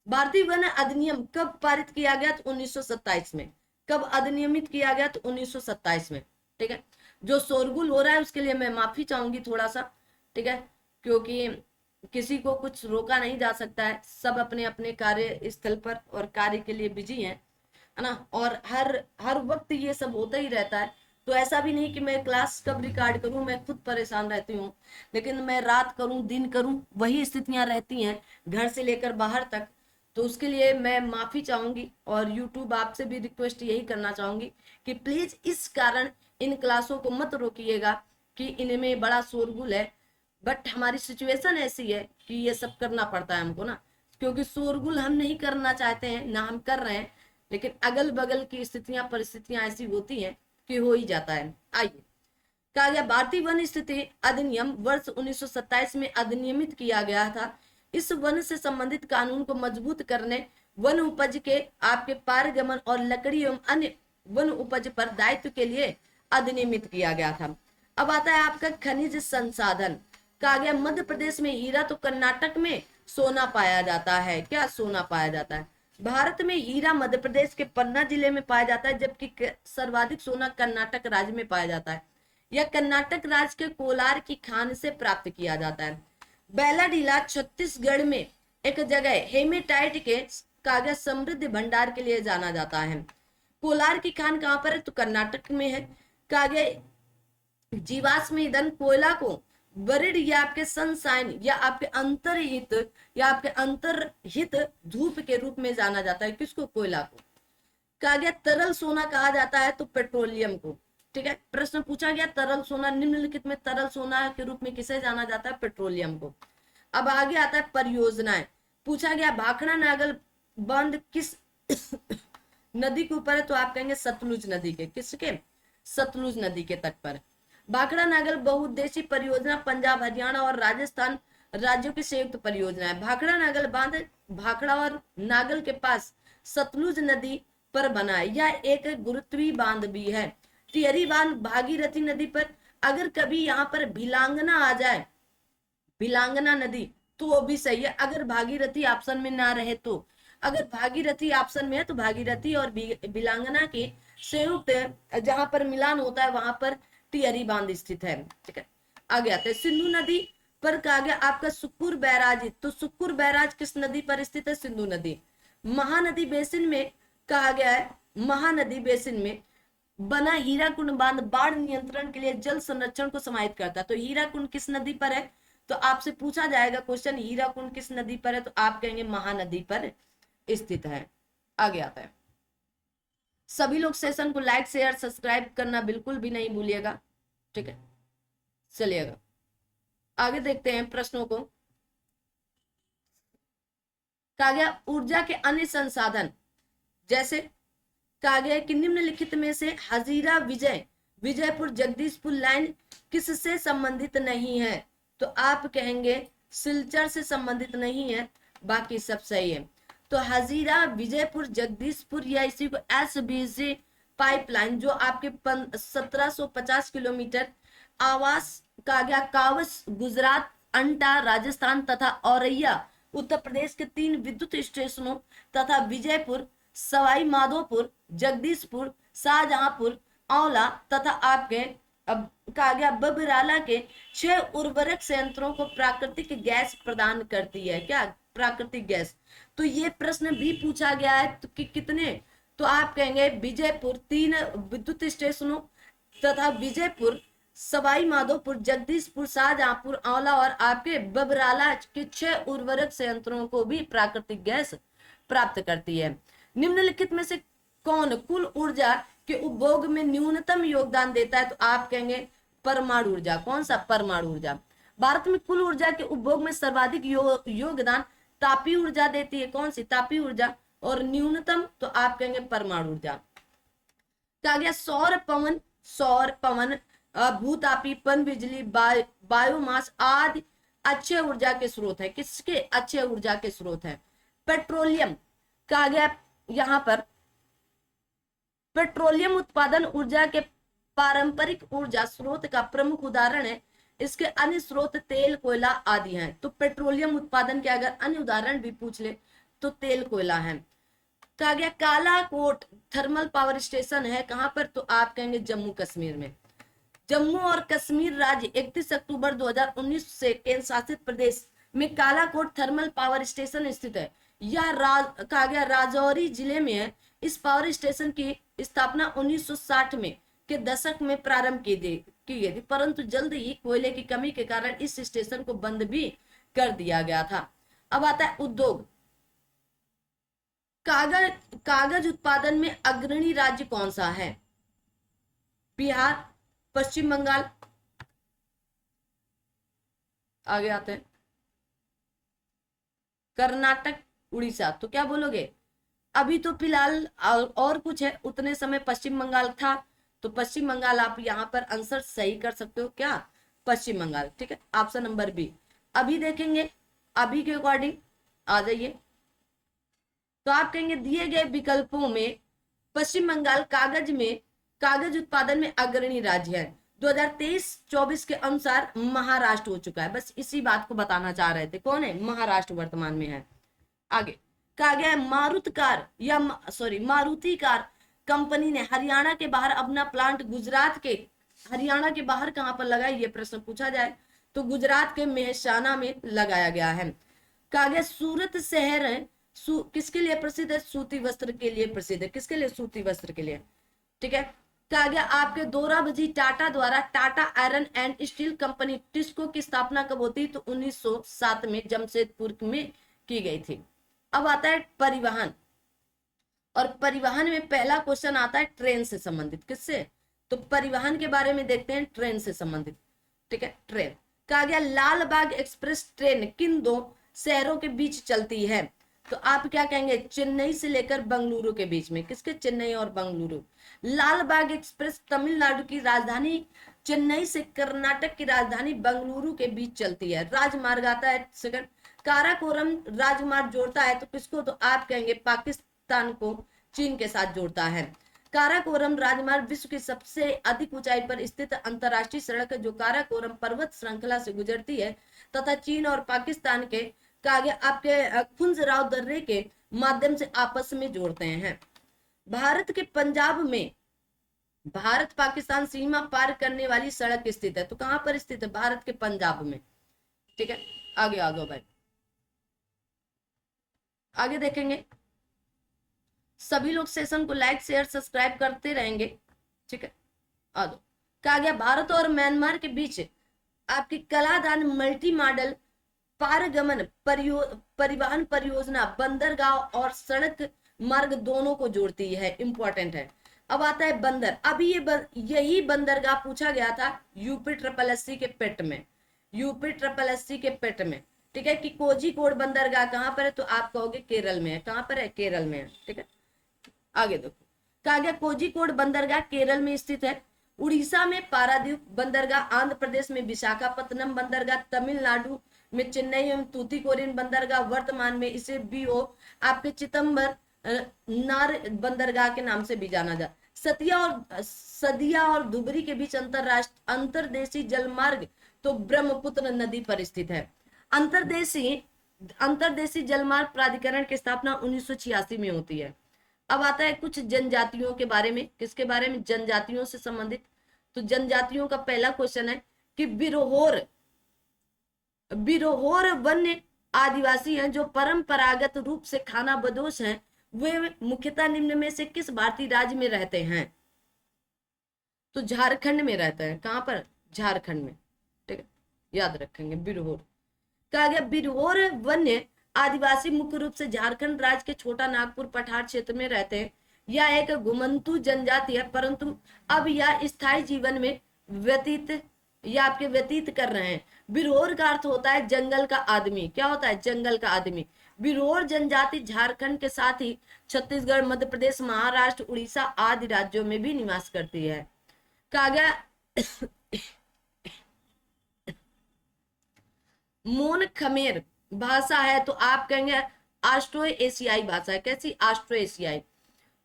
भारतीय वन अधिनियम कब पारित किया गया? तो 1927 में। कब अधिनियमित किया गया? तो 1927 में। ठीक है, जो शोरगुल हो रहा है उसके लिए मैं माफी चाहूंगी थोड़ा सा। ठीक है, क्योंकि किसी को कुछ रोका नहीं जा सकता है, सब अपने अपने कार्य स्थल पर और कार्य के लिए बिजी हैं, है ना। और हर वक्त ये सब होता ही रहता है। तो ऐसा भी नहीं कि मैं क्लास कब रिकॉर्ड करूं, मैं खुद परेशान रहती हूँ, लेकिन मैं रात करूं दिन करूं वही स्थितियां रहती हैं घर से लेकर बाहर तक। तो उसके लिए मैं माफी चाहूंगी, और यूट्यूब आपसे भी रिक्वेस्ट यही करना चाहूंगी कि प्लीज इस कारण इन क्लासों को मत रोकिएगा कि इनमें बड़ा शोरगुल है। बट हमारी सिचुएशन ऐसी है कि ये सब करना पड़ता है हमको ना, क्योंकि शोरगुल हम नहीं करना चाहते हैं ना, हम कर रहे हैं, लेकिन अगल बगल की स्थितियां परिस्थितियां ऐसी होती हैं कि हो ही जाता है। आइए, कहा गया भारतीय वन स्थिति अधिनियम वर्ष 1927 में अधिनियमित किया गया था। इस वन से संबंधित कानून को मजबूत करने, वन उपज के आपके पारगमन और लकड़ी एवं अन्य वन उपज पर दायित्व के लिए अधिनियमित किया गया था। अब आता है आपका खनिज संसाधन। कहा गया मध्य प्रदेश में हीरा, तो कर्नाटक में सोना पाया जाता है। क्या? सोना पाया जाता है। भारत में हीरा मध्य प्रदेश के पन्ना जिले में पाया जाता है, जबकि सर्वाधिक सोना कर्नाटक राज्य में पाया जाता है। यह कर्नाटक राज्य के कोलार की खान से प्राप्त किया जाता है। बैलाडीला छत्तीसगढ़ में एक जगह हेमेटाइट के कागज समृद्ध भंडार के लिए जाना जाता है। कोलार की खान कहां पर है? तो कर्नाटक में है। कागज जीवाश्म ईंधन कोयला को बरिड या आपके सनसाइन या आपके अंतरहित धूप के रूप में जाना जाता है। किसको? कोयला को। कहा गया तरल सोना कहा जाता है, तो पेट्रोलियम को। ठीक है, प्रश्न पूछा गया तरल सोना, निम्नलिखित में तरल सोना के रूप में किसे जाना जाता है? पेट्रोलियम को। अब आगे आता है परियोजनाएं। पूछा गया भाखड़ा नागल बांध किस नदी के ऊपर है? तो आप कहेंगे सतलुज नदी के। किसके? सतलुज नदी के तट पर। भाखड़ा नागल बहुउद्देशीय परियोजना पंजाब, हरियाणा और राजस्थान राज्यों की संयुक्त परियोजना है। भाखड़ा नागल बांध भाखड़ा और नागल के पास सतलुज नदी पर बना है। यह एक गुरुत्वीय बांध भी है। टिहरी बांध भागीरथी नदी पर। अगर कभी यहाँ पर भिलांगना आ जाए, भिलांगना नदी, तो वो भी सही है अगर भागीरथी ऑप्शन में ना रहे तो। अगर भागीरथी ऑप्शन में है तो भागीरथी और भिलांगना के संयुक्त जहां पर मिलान होता है वहां पर टिहरी बांध स्थित है। ठीक है, आगे आते हैं। सिंधु नदी पर कहा गया आपका सुक्कुर बैराज, तो सुक्कुर बैराज किस नदी पर स्थित है? सिंधु नदी। महानदी बेसिन में कहा गया है, महानदी बेसिन में बना हीराकुंड बांध बाढ़ नियंत्रण के लिए जल संरक्षण को समाहित करता है। तो हीराकुंड किस नदी पर है? तो आपसे पूछा जाएगा क्वेश्चन, हीराकुंड किस नदी पर है? तो आप कहेंगे महानदी पर स्थित है। आगे आता है। सभी लोग सेशन को लाइक शेयर सब्सक्राइब करना बिल्कुल भी नहीं भूलिएगा। ठीक है, चलिएगा आगे देखते हैं प्रश्नों को। कहा गया ऊर्जा के अन्य संसाधन, जैसे कहा गया कि निम्नलिखित में से हजीरा विजयपुर जगदीशपुर लाइन किससे संबंधित नहीं है? तो आप कहेंगे सिलचर से संबंधित नहीं है, बाकी सब सही है। तो हजीरा विजयपुर जगदीशपुर या इसी को SBC पाइपलाइन जो आपके 1750 किलोमीटर आवास कहा गया कावस गुजरात, अंटा राजस्थान तथा औरैया उत्तर प्रदेश के 3 विद्युत स्टेशनों तथा विजयपुर, सवाई माधोपुर, जगदीशपुर, शाहजहांपुर, आंवला तथा आपके अब कहा गया बबराला के 6 उर्वरक संयंत्रों को प्राकृतिक गैस प्रदान करती है। क्या? प्राकृतिक गैस। तो ये प्रश्न भी पूछा गया है तो कि कितने? तो आप कहेंगे विजयपुर 3 विद्युत स्टेशनों तथा विजयपुर, सवाई माधोपुर, जगदीशपुर, शाहजहांपुर, आंवला और आपके बबराला के 6 उर्वरक संयंत्रों को भी प्राकृतिक गैस प्राप्त करती है। निम्नलिखित में से कौन कुल ऊर्जा के उपभोग में न्यूनतम योगदान देता है? तो आप कहेंगे परमाणु ऊर्जा। कौन सा? परमाणु ऊर्जा। भारत में कुल ऊर्जा के उपभोग में सर्वाधिक योगदान तापीय ऊर्जा देती है। कौन सी? तापीय ऊर्जा। और न्यूनतम तो आप कहेंगे परमाणु ऊर्जा। कहा गया सौर पवन भूतापी पन बिजली बायोमास आदि अच्छे ऊर्जा के स्रोत है। किसके अच्छे ऊर्जा के स्रोत है? पेट्रोलियम कहा गया यहां पर पेट्रोलियम उत्पादन ऊर्जा के पारंपरिक ऊर्जा स्रोत का प्रमुख उदाहरण है। इसके अन्य स्रोत तेल, कोयला आदि हैं। तो पेट्रोलियम उत्पादन के अगर अन्य उदाहरण भी पूछ ले तो तेल, कोयला है। कहा गया कालाकोट थर्मल पावर स्टेशन है कहां पर? तो आप कहेंगे जम्मू कश्मीर में। जम्मू और कश्मीर राज्य 31 अक्टूबर 2019 से केंद्र शासित प्रदेश में कालाकोट थर्मल पावर स्टेशन स्थित है। यह कहा गया राजौरी जिले में है। इस पावर स्टेशन की स्थापना 1960 में के दशक में प्रारंभ की गई थी, परंतु जल्द ही कोयले की कमी के कारण इस स्टेशन को बंद भी कर दिया गया था। अब आता है उद्योग। कागज उत्पादन में अग्रणी राज्य कौन सा है? बिहार, पश्चिम बंगाल, आगे आते हैं कर्नाटक, उड़ीसा। तो क्या बोलोगे? अभी तो फिलहाल और कुछ है, उतने समय पश्चिम बंगाल था, तो पश्चिम बंगाल आप यहाँ पर आंसर सही कर सकते हो। क्या? पश्चिम बंगाल। ठीक है, ऑप्शन नंबर बी। अभी देखेंगे, अभी के अकॉर्डिंग आ जाइए। तो आप कहेंगे दिए गए विकल्पों में पश्चिम बंगाल कागज उत्पादन में अग्रणी राज्य है। 2023-24 के अनुसार महाराष्ट्र हो चुका है। बस इसी बात को बताना चाह रहे थे। कौन है? महाराष्ट्र वर्तमान में है। आगे कहा गया है मारुति कार कंपनी ने हरियाणा के बाहर अपना प्लांट हरियाणा के बाहर कहां पर लगाया? ये प्रश्न पूछा जाए तो गुजरात के मेहसाना में लगाया गया है। कहा गया सूरत शहर है किसके लिए प्रसिद्ध है? सूती वस्त्र के लिए प्रसिद्ध है। किसके लिए? सूती वस्त्र के लिए। ठीक है, कहा गया आपके दोराबजी टाटा द्वारा Tata iron and steel company TISCO की स्थापना कब होती? तो 1907 में जमशेदपुर में की गई थी। अब आता है परिवहन, और परिवहन में पहला क्वेश्चन आता है ट्रेन से संबंधित। किससे? तो परिवहन के बारे में देखते हैं, ट्रेन से संबंधित। ठीक है, ट्रेन। कहा गया लाल बाग एक्सप्रेस ट्रेन किन 2 शहरों के बीच चलती है? तो आप क्या कहेंगे? चेन्नई से लेकर बंगलुरु के बीच में। किसके? चेन्नई और बंगलुरु। लाल बाग एक्सप्रेस तमिलनाडु की राजधानी चेन्नई से कर्नाटक की राजधानी बंगलुरु के बीच चलती है। राजमार्ग आता है सेकंड। काराकोरम राजमार्ग जोड़ता है तो किसको? तो आप कहेंगे पाकिस्तान को चीन के साथ जोड़ता है। काराकोरम राजमार्ग विश्व की सबसे अधिक ऊंचाई पर स्थित अंतरराष्ट्रीय सड़क है जो काराकोरम पर्वत श्रृंखला से गुजरती है तथा चीन और पाकिस्तान के आपके खुंजराव दर्रे के माध्यम से आपस में जोड़ते हैं। भारत के पंजाब में भारत पाकिस्तान सीमा पार करने वाली सड़क स्थित है, तो कहां पर स्थित है? भारत के पंजाब में। ठीक है, आगे आ जाओ भाई, आगे देखेंगे। सभी लोग सेशन को लाइक शेयर सब्सक्राइब करते रहेंगे। ठीक है, आ दो। कहा गया भारत और म्यांमार के बीच आपकी कलादान मल्टी मॉडल पारगमन परिवहन परियोजना बंदरगाह और सड़क मार्ग दोनों को जोड़ती है, इंपॉर्टेंट है। अब आता है बंदर। अभी यही बंदरगाह पूछा गया था यूपी ट्रिपल एससी के पेट में, यूपी ट्रिपल एससी के पेट में। ठीक है, कि कोझिकोड बंदरगाह कहां पर है? तो आप कहोगे केरल में है। कहां पर है? केरल में है। ठीक है, आगे देखो। कहा गया कोझिकोड बंदरगाह केरल में स्थित है, उड़ीसा में पारादीप बंदरगाह, आंध्र प्रदेश में विशाखापत्तनम बंदरगाह, तमिलनाडु में चेन्नई एवं तूतीकोरिन बंदरगाह, वर्तमान में इसे बीओ आपके चिदम्बर नार बंदरगाह के नाम से भी जाना जाता। सदिया और धुबरी के बीच अंतरदेशीय जलमार्ग तो ब्रह्मपुत्र नदी पर स्थित है। अंतरदेशीय जलमार्ग प्राधिकरण की स्थापना 1986 में होती है। अब आता है कुछ जनजातियों के बारे में। किसके बारे में? जनजातियों से संबंधित। तो जनजातियों का पहला क्वेश्चन है कि बिरोहोर वन्य आदिवासी हैं जो परंपरागत रूप से खानाबदोश हैं। वे मुख्यतः निम्न में से किस भारतीय राज्य में रहते हैं? तो झारखंड में रहते हैं। कहां पर? झारखंड में। ठीक है, याद रखेंगे बिरहोर। कहा गया बिरहोर वन्य आदिवासी मुख्य रूप से झारखंड राज्य के छोटा नागपुर पठार क्षेत्र में रहते हैं। यह एक घुमंतु जनजाति है, परंतु अब यह स्थायी जीवन में व्यतीत कर रहे हैं। बिरहोर का अर्थ होता है जंगल का आदमी। क्या होता है? जंगल का आदमी। बिरहोर जनजाति झारखंड के साथ ही छत्तीसगढ़, मध्य प्रदेश, महाराष्ट्र, उड़ीसा आदि राज्यों में भी निवास करती है। कहा गया मोन खमेर भाषा है, तो आप कहेंगे ऑस्ट्रो एशियाई भाषा है। कैसी? ऑस्ट्रो एशियाई।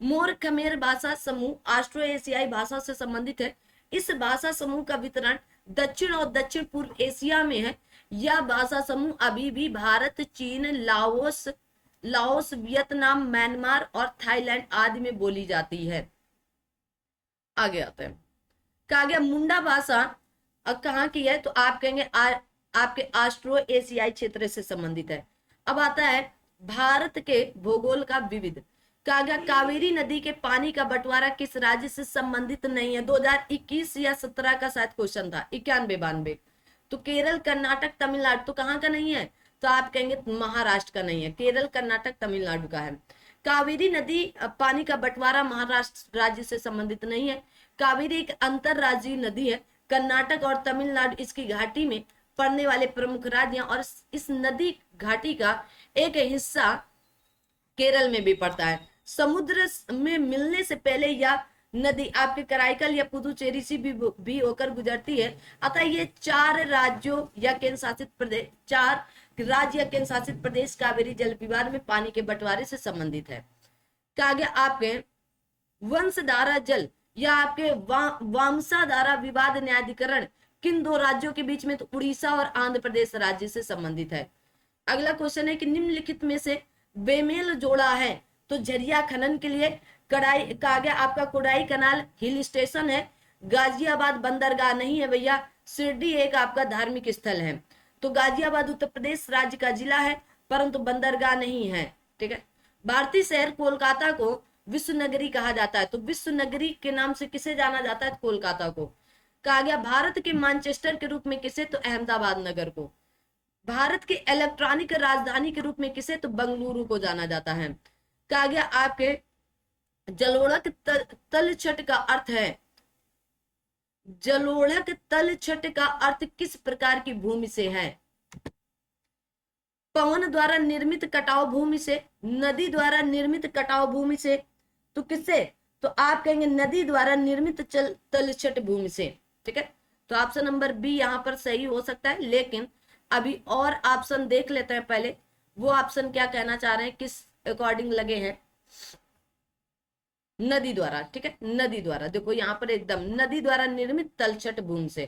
मोर खमेर भाषा समूह ऑस्ट्रो एशियाई भाषा से संबंधित है। इस भाषा समूह का वितरण दक्षिण और दक्षिण पूर्व एशिया में है। यह भाषा समूह अभी भी भारत, चीन, लाओस, वियतनाम, म्यांमार और थाईलैंड आदि में बोली जाती है। आगे आते हैं। कहा गया मुंडा भाषा कहाँ की है? तो आप कहेंगे आपके ऑस्ट्रो एशियाई क्षेत्र से संबंधित है। अब आता है भारत के भूगोल का विविध। कहा गया कावेरी नदी के पानी का बंटवारा किस राज्य से संबंधित नहीं है? 2021 या 17 का शायद क्वेश्चन था, 91-92। तो केरल, कर्नाटक, तमिलनाडु। तो कहाँ का नहीं है? तो आप कहेंगे महाराष्ट्र का नहीं है। केरल, कर्नाटक, तमिलनाडु का है। कावेरी नदी पानी का बंटवारा महाराष्ट्र राज्य से संबंधित नहीं है। कावेरी एक अंतरराज्यीय नदी है। कर्नाटक और तमिलनाडु इसकी घाटी में पड़ने वाले प्रमुख राज्य, और इस नदी घाटी का एक हिस्सा केरल में भी पड़ता है। समुद्र में मिलने से पहले यह नदी आपके कराईकल या पुदुचेरी से भी होकर गुजरती है। अतः ये चार राज्य या केंद्र शासित प्रदेश कावेरी जल विवाद में पानी के बंटवारे से संबंधित है। क्या गया आपके वंशधारा जल या आपके वामसाधारा विवाद न्यायाधिकरण किन दो राज्यों के बीच में? तो उड़ीसा और आंध्र प्रदेश राज्य से संबंधित है। अगला क्वेश्चन है कि निम्नलिखित में से बेमेल जोड़ा है? तो झरिया खनन के लिए कड़ाई का गया आपका कोडाई कनाल हिल स्टेशन है। गाजियाबाद बंदरगाह नहीं है भैया। शिरडी एक आपका धार्मिक स्थल है। तो गाजियाबाद उत्तर प्रदेश राज्य का जिला है, परंतु बंदरगाह नहीं है। ठीक है, भारतीय शहर कोलकाता को विश्व नगरी कहा जाता है। तो विश्व नगरी के नाम से किसे जाना जाता है? कोलकाता को। कहा गया भारत के मैनचेस्टर के रूप में किसे? तो अहमदाबाद नगर को। भारत के इलेक्ट्रॉनिक राजधानी के रूप में किसे? तो बंगलुरु को जाना जाता है। कहा गया आपके जलोढ़क तलछट का अर्थ है, जलोढ़क तलछट का अर्थ किस प्रकार की भूमि से है? पवन द्वारा निर्मित कटाव भूमि से, नदी द्वारा निर्मित कटाव भूमि से। तो किससे? तो आप कहेंगे नदी द्वारा निर्मित तलछट भूमि से। ठीक है, तो ऑप्शन नंबर बी यहां पर सही हो सकता है, लेकिन अभी और ऑप्शन देख लेते हैं पहले। वो ऑप्शन क्या कहना चाह रहे हैं, किस अकॉर्डिंग लगे हैं? नदी द्वारा। ठीक है, नदी द्वारा। देखो यहाँ पर एकदम नदी द्वारा निर्मित तलछट भूमि से।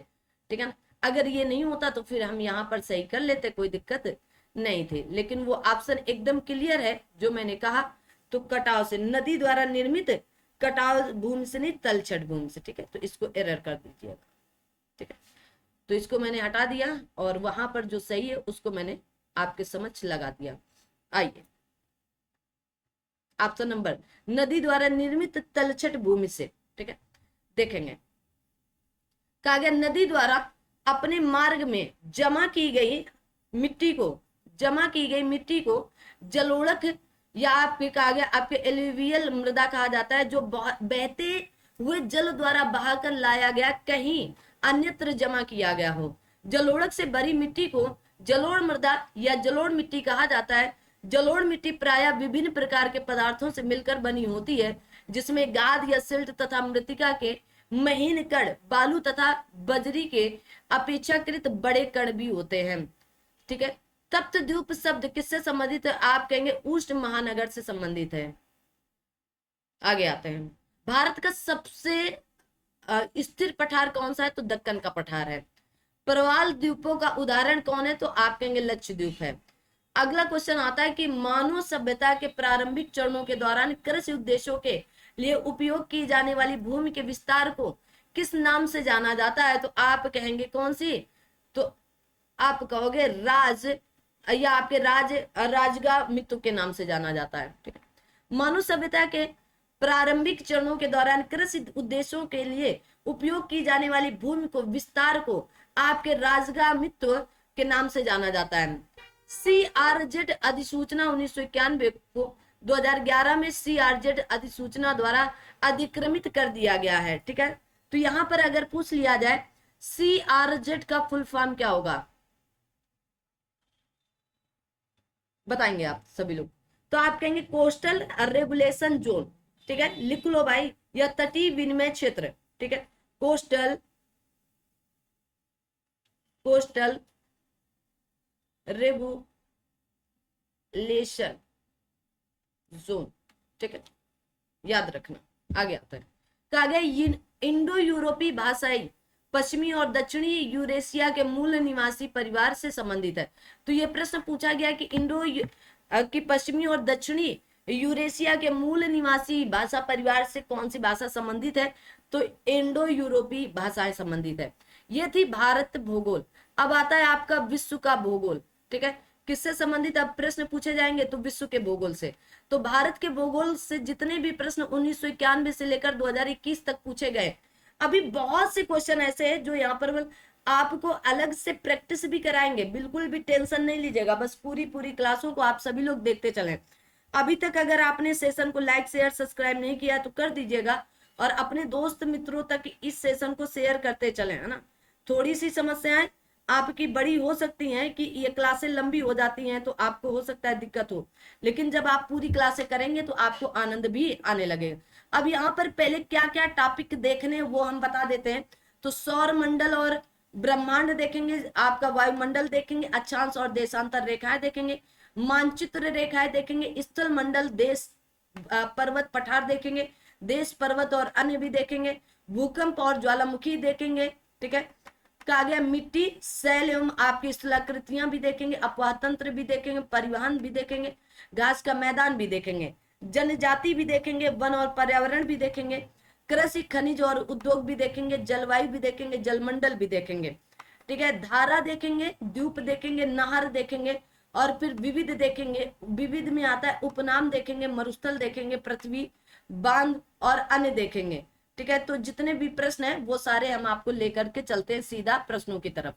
ठीक है ना, अगर ये नहीं होता तो फिर हम यहाँ पर सही कर लेते, कोई दिक्कत नहीं थी, लेकिन वो ऑप्शन एकदम क्लियर है जो मैंने कहा। तो कटाव से, नदी द्वारा निर्मित कटाव भूमि से नहीं, तलछट भूमि से। ठीक है, तो इसको एरर कर दीजिएगा। ठीक है, तो इसको मैंने हटा दिया और वहां पर जो सही है उसको मैंने आपके समक्ष लगा दिया। आइए ऑप्शन नंबर, नदी द्वारा निर्मित तलछट भूमि से। ठीक है, देखेंगे कहा गया नदी द्वारा अपने मार्ग में जमा की गई मिट्टी को जलोढ़क या आपके कहा गया आपके एलुवियल मृदा कहा जाता है, जो बहते हुए जल द्वारा बहाकर लाया गया कहीं अन्यत्र जमा किया गया हो। जलोढ़क से भरी मिट्टी को जलोढ़ मृदा या जलोढ़ मिट्टी कहा जाता है। जलोढ़ मिट्टी प्रायः विभिन्न प्रकार के पदार्थों से मिलकर बनी होती है, जिसमें गाद या सिल्ट तथा मृतिका के महीन कण, बालू तथा बजरी के अपेक्षाकृत बड़े कण भी होते हैं। ठीक है, तप्त द्वीप शब्द किससे संबंधित है? आप कहेंगे उष्ण महानगर से संबंधित है। आगे आते हैं, भारत का सबसे स्थिर पठार कौन सा है? तो दक्कन का पठार है। प्रवाल द्वीपों का उदाहरण कौन है? तो आप कहेंगे लक्षद्वीप है। अगला क्वेश्चन आता है कि मानव सभ्यता के प्रारंभिक चरणों के दौरान कृषि उद्देश्यों के लिए उपयोग की जाने वाली भूमि के विस्तार को किस नाम से जाना जाता है? तो आप कहेंगे कौन सी? तो आप कहोगे राज या आपके राजगा मित्तों के नाम से जाना जाता है। ठीक है, मानव सभ्यता के प्रारंभिक चरणों के दौरान कृषि उद्देश्यों के लिए उपयोग की जाने वाली भूमि को विस्तार को आपके राजगा मित्व के नाम से जाना जाता है। CRZ अधिसूचना 1991 को 2011 में CRZ अधिसूचना द्वारा अधिक्रमित कर दिया गया है। ठीक है, तो यहां पर अगर पूछ लिया जाए CRZ का फुल फॉर्म क्या होगा, बताएंगे आप सभी लोग? तो आप कहेंगे कोस्टल रेगुलेशन जोन। ठीक है, लिख लो भाई, या तटीय विनिमय क्षेत्र। ठीक है, कोस्टल रेगुलेशन जोन। ठीक है, याद रखना। आगे आता है, कहा गया इंडो यूरोपीय भाषाई पश्चिमी और दक्षिणी यूरेशिया के मूल निवासी परिवार से संबंधित है। तो ये प्रश्न पूछा गया कि की पश्चिमी और दक्षिणी यूरेशिया के मूल निवासी भाषा परिवार से कौन सी भाषा संबंधित है? तो इंडो यूरोपीय भाषाएं संबंधित है। ये थी भारत भूगोल। अब आता है आपका विश्व का भूगोल। ठीक है, किससे संबंधित अब प्रश्न पूछे जाएंगे? तो विश्व के भूगोल से। तो भारत के भूगोल से जितने भी प्रश्न 1991 से लेकर 2021 तक पूछे गए, अभी बहुत से क्वेश्चन ऐसे हैं जो यहाँ पर आपको अलग से प्रैक्टिस भी कराएंगे। बिल्कुल भी टेंशन नहीं लीजिएगा, बस पूरी क्लासों को आप सभी लोग देखते चलें। अभी तक अगर आपने सेशन को लाइक शेयर सब्सक्राइब नहीं किया तो कर दीजिएगा, और अपने दोस्त मित्रों तक इस सेशन को शेयर करते चलें, है ना। थोड़ी सी समस्याएं आपकी बड़ी हो सकती हैं कि ये क्लासें लंबी हो जाती हैं, तो आपको हो सकता है दिक्कत हो, लेकिन जब आप पूरी क्लासें करेंगे तो आपको आनंद भी आने लगेगा। अब यहाँ पर पहले क्या क्या टॉपिक देखने वो हम बता देते हैं। तो सौर मंडल और ब्रह्मांड देखेंगे, आपका वायुमंडल देखेंगे, अक्षांश और देशांतर रेखाएं देखेंगे, मानचित्र रेखाएं देखेंगे, स्थल मंडल, देश पर्वत पठार देखेंगे, देश पर्वत और अन्य भी देखेंगे, भूकंप और ज्वालामुखी देखेंगे। ठीक है, कहा गया मिट्टी, शैल एवं आपकी स्थलाकृतियां भी देखेंगे, अपवाह तंत्र भी देखेंगे, परिवहन भी देखेंगे, घास का मैदान भी देखेंगे, जनजाति भी देखेंगे, वन और पर्यावरण भी देखेंगे, कृषि, खनिज और उद्योग भी देखेंगे, जलवायु भी देखेंगे, जलमंडल भी देखेंगे। ठीक है, धारा देखेंगे, द्वीप देखेंगे, नहर देखेंगे, और फिर विविध देखेंगे। विविध में आता है उपनाम देखेंगे, मरुस्थल देखेंगे, पृथ्वी, बांध और अन्य देखेंगे। ठीक है, तो जितने भी प्रश्न हैं वो सारे हम आपको लेकर के चलते हैं सीधा प्रश्नों की तरफ।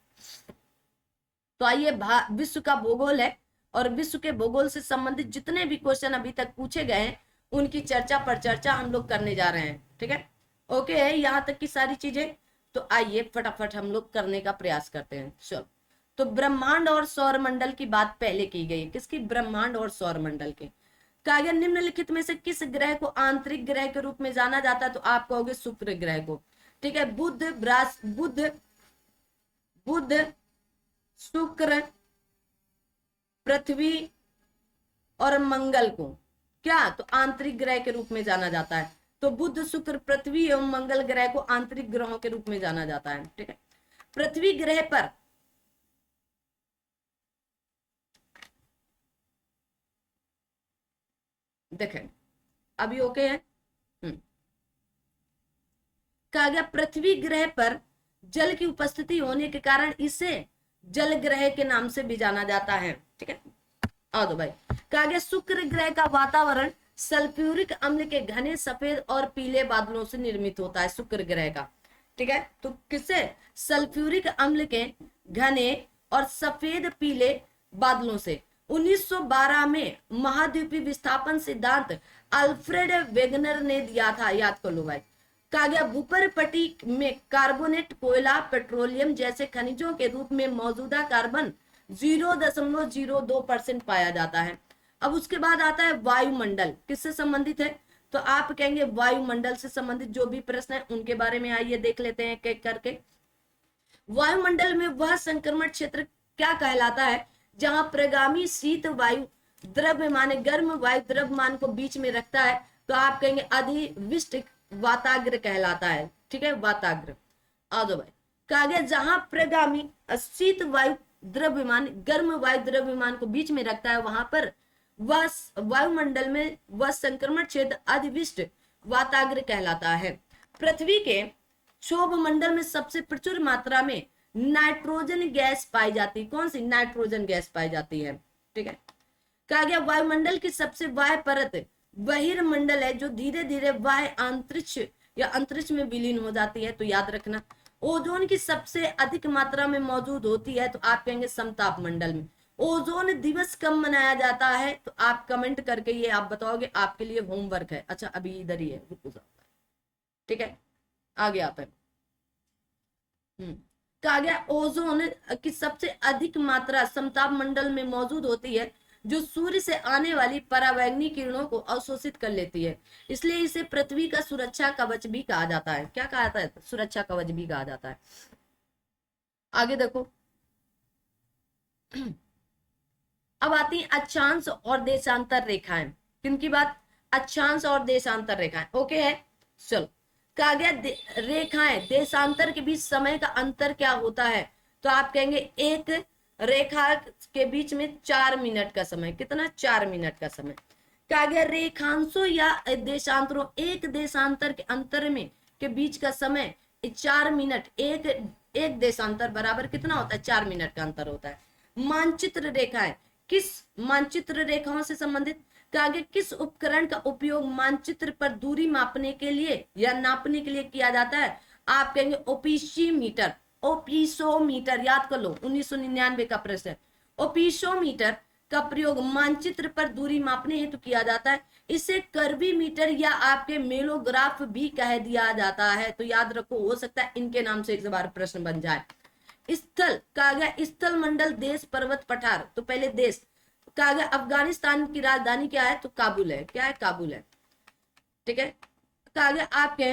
तो आइए, विश्व का भूगोल है, और विश्व के भूगोल से संबंधित जितने भी क्वेश्चन अभी तक पूछे गए हैं उनकी चर्चा पर चर्चा हम लोग करने जा रहे हैं। ठीक है, ओके है यहाँ तक की सारी चीजें। तो आइए फटाफट हम लोग करने का प्रयास करते हैं। चलो, तो ब्रह्मांड और सौर मंडल की बात पहले की गई। किसकी? ब्रह्मांड और सौर मंडल की। कहा गया निम्नलिखित में से किस ग्रह को आंतरिक ग्रह के रूप में जाना जाता है? तो आप कहोगे शुक्र ग्रह को। ठीक है, बुध, शुक्र, पृथ्वी और मंगल को क्या? तो आंतरिक ग्रह के रूप में जाना जाता है। तो बुध, शुक्र, पृथ्वी एवं मंगल ग्रह को आंतरिक ग्रहों के रूप में जाना जाता है। ठीक है, पृथ्वी ग्रह पर देखें, अभी ओके है। कहा गया पृथ्वी ग्रह पर जल की उपस्थिति होने के कारण इसे जल ग्रह के नाम से भी जाना जाता है। ठीक है, आ दो भाई। कहा गया शुक्र ग्रह का वातावरण सल्फ्यूरिक अम्ल के घने सफेद और पीले बादलों से निर्मित होता है, शुक्र ग्रह का। ठीक है, तो किससे? सल्फ्यूरिक अम्ल के घने और सफेद पीले बादलों से। 1912 में महाद्वीपीय विस्थापन सिद्धांत अल्फ्रेड वेगनर ने दिया था, याद कर लो भाई। कहा गया भूपर पट्टी में कार्बोनेट, कोयला, पेट्रोलियम जैसे खनिजों के रूप में मौजूदा कार्बन 0.02% पाया जाता है। अब उसके बाद आता है वायुमंडल, किससे संबंधित है? तो आप कहेंगे वायुमंडल से संबंधित जो भी प्रश्न है उनके बारे में आइए देख लेते हैं एक करके। वायुमंडल में वह संक्रमण क्षेत्र क्या कहलाता है जहां प्रगामी शीत वायु द्रव्यमान गर्म वायु द्रव्यमान को बीच में रखता है? तो आप कहेंगे अधिविष्ट वाताग्र कहलाता है। ठीक है, वाताग्र। आ जाओ भाई। कहा गया जहां प्रगामी शीत वायु द्रव्यमान गर्म वायु द्रव्यमान को बीच में रखता है वहां पर वह वायुमंडल में वह संक्रमण क्षेत्र अधिविष्ट वाताग्र कहलाता है। पृथ्वी के क्षोभ मंडल में सबसे प्रचुर मात्रा में नाइट्रोजन गैस पाई जाती है। कौन सी? नाइट्रोजन गैस पाई जाती है। ठीक है, कहा गया वायुमंडल की सबसे बाह्य परत बहिर्मंडल है जो धीरे धीरे बाह्य अंतरिक्ष या अंतरिक्ष में विलीन हो जाती है। तो याद रखना। ओजोन की सबसे अधिक मात्रा में मौजूद होती है, तो आप कहेंगे समताप मंडल में। ओजोन दिवस कब मनाया जाता है? तो आप कमेंट करके ये आप बताओगे, आपके लिए होमवर्क है। अच्छा अभी इधर ही है, रुको जरा। ठीक है, आगे आता है। कहा गया ओजोन की सबसे अधिक मात्रा समताप मंडल में मौजूद होती है जो सूर्य से आने वाली परावैंगनी किरणों को अवशोषित कर लेती है, इसलिए इसे पृथ्वी का सुरक्षा कवच भी कहा जाता है। क्या कहा जाता है? सुरक्षा कवच भी कहा जाता है। आगे देखो। अब आती है अक्षांश और देशांतर रेखाएं। किनकी बात? अक्षांश और देशांतर रेखाएं। ओके है, चलो। कहा गया रेखाएं देशांतर के बीच समय का अंतर क्या होता है? तो आप कहेंगे एक रेखा के बीच में 4 मिनट का समय। कितना? 4 मिनट का समय। कहा गया रेखांशों या देशांतरों एक देशांतर के अंतर में के बीच का समय 4 मिनट। एक देशांतर बराबर कितना होता है? 4 मिनट का अंतर होता है। मानचित्र रेखाएं किस मानचित्र रेखाओं से संबंधित? कहा गया किस उपकरण का उपयोग मानचित्र पर दूरी मापने के लिए या नापने के लिए किया जाता है? आप कहेंगे ओपिशीमीटर। ओपिसोमीटर याद कर लो, 1999 का प्रश्न है। ओपिसोमीटर का प्रयोग मानचित्र पर दूरी मापने हेतु किया जाता है। इसे कर्वीमीटर या आपके मेलोग्राफ भी कह दिया जाता है। तो याद रखो, हो सकता है इनके नाम से एक बार प्रश्न बन जाए। स्थल, कहा गया स्थल मंडल देश पर्वत पठार। तो पहले देश। कहा गया अफगानिस्तान की राजधानी क्या है? तो काबुल है। क्या है? काबुल है। ठीक है, कहा गया आपके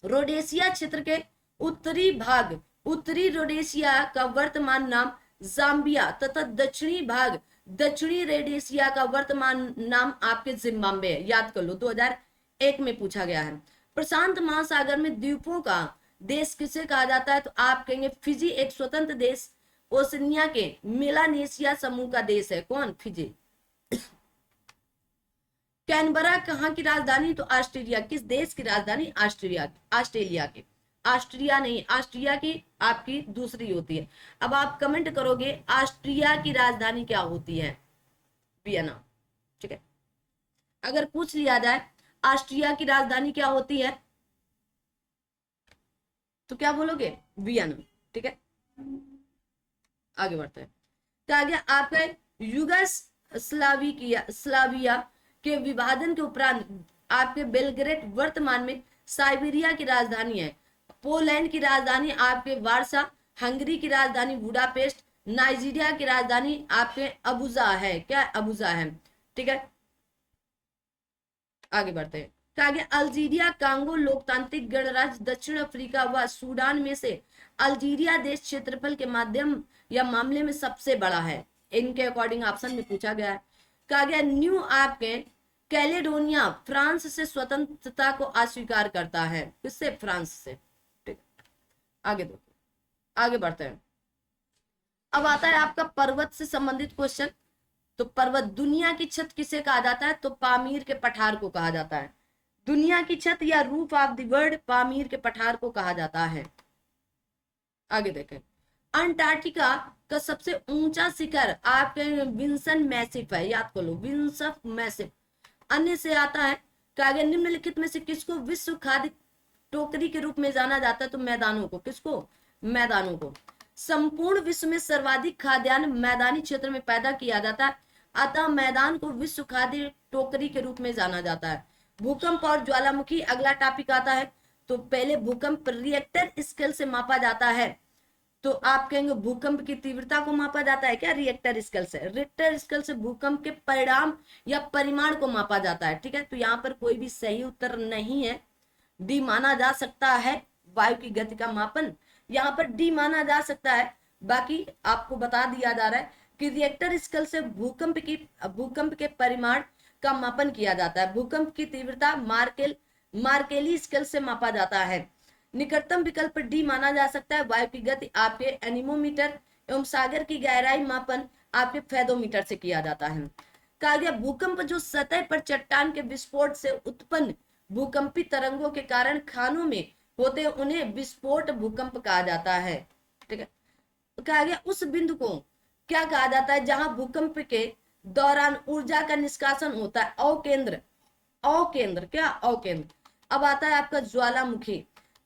रोडेशिया क्षेत्र के उत्तरी भाग, उत्तरी रोडेशिया का वर्तमान नाम जाम्बिया तथा दक्षिणी भाग, दक्षिणी रोडेशिया का वर्तमान नाम आपके जिम्बाब्वे है। याद कर लो, 2001 में पूछा गया है। प्रशांत महासागर में द्वीपों का देश किसे कहा जाता है? तो आप कहेंगे फिजी एक स्वतंत्र देश ओशनिया के मेलानेशिया समूह का देश है। कौन? फिजी। कैनबरा कहाँ की राजधानी? तो ऑस्ट्रेलिया। किस देश की राजधानी? ऑस्ट्रेलिया। ऑस्ट्रेलिया की। ऑस्ट्रिया नहीं, ऑस्ट्रिया की आपकी दूसरी होती है। अब आप कमेंट करोगे ऑस्ट्रिया की राजधानी क्या होती है? वियना। ठीक है, अगर पूछ लिया जाए ऑस्ट्रिया की राजधानी क्या होती है तो क्या बोलोगे? वियना। ठीक है, आगे बढ़ते हैं। कहा गया आपका युगोस्लाविया के विभाजन के उपरांत आपके बेलग्रेड वर्तमान में साइबेरिया की राजधानी है। पोलैंड की राजधानी आपके वारसा, हंगरी की राजधानी बुडापेस्ट, नाइजीरिया की राजधानी आपके अबुजा है। क्या? अबुजा है। ठीक है, आगे बढ़ते हैं। कहा गया अल्जीरिया कांगो लोकतांत्रिक गणराज्य दक्षिण अफ्रीका व सूडान में से अल्जीरिया देश क्षेत्रफल के माध्यम या मामले में सबसे बड़ा है। इनके अकॉर्डिंग ऑप्शन में पूछा गया है। कहा गया न्यू आपके कैलेडोनिया फ्रांस से स्वतंत्रता को अस्वीकार करता है। किससे? फ्रांस से। ठीक, आगे देखो, आगे बढ़ते हैं। अब आता है आपका पर्वत से संबंधित क्वेश्चन। तो पर्वत दुनिया की छत किसे कहा जाता है? तो पामीर के पठार को कहा जाता है। दुनिया की छत या roof of the world Pamir के पठार को कहा जाता है। आगे देखें, अंटार्कटिका का सबसे ऊंचा शिखर आपके विंसन मैसिफ है, याद कर लो विंसन मैसिफ। अन्य से आता है कि आगे निम्नलिखित में से किसको विश्व खाद्य टोकरी के रूप में जाना जाता है? तो मैदानों को। किसको? मैदानों को। संपूर्ण विश्व में सर्वाधिक खाद्यान्न मैदानी क्षेत्र में पैदा किया जाता है, अतः मैदान को विश्व खाद्य टोकरी के रूप में जाना जाता है। भूकंप और ज्वालामुखी अगला टॉपिक आता है। तो पहले भूकंप रिएक्टर स्केल से मापा जाता है। तो आप कहेंगे भूकंप की तीव्रता को मापा जाता है क्या? रिएक्टर स्केल से। रिएक्टर स्केल से भूकंप के परिणाम या परिमाण को मापा जाता है। ठीक है, तो यहाँ पर कोई भी सही उत्तर नहीं है। डी माना जा सकता है वायु की गति का मापन, यहाँ पर डी माना जा सकता है। बाकी आपको बता दिया जा रहा है कि रिएक्टर स्केल से भूकंप के परिमाण का मापन किया जाता है। भूकंप की तीव्रता मार्केली स्केल से मापा जाता है। निकटतम विकल्प डी माना जा सकता है। वायु की गति आपके एनीमोमीटर एवं सागर की गहराई मापन आपके फेदोमीटर से किया जाता है। कहा गया भूकंप जो सतह पर चट्टान के विस्फोट से उत्पन्न भूकंपी तरंगों के कारण खानों में होते उन्हें विस्फोट भूकंप कहा जाता है। ठीक है, कहा गया उस बिंदु को क्या कहा जाता है जहां भूकंप के दौरान ऊर्जा का निष्कासन होता है? अवकेंद्र। अवकेंद्र क्या? अवकेंद्र। अब आता है आपका ज्वालामुखी।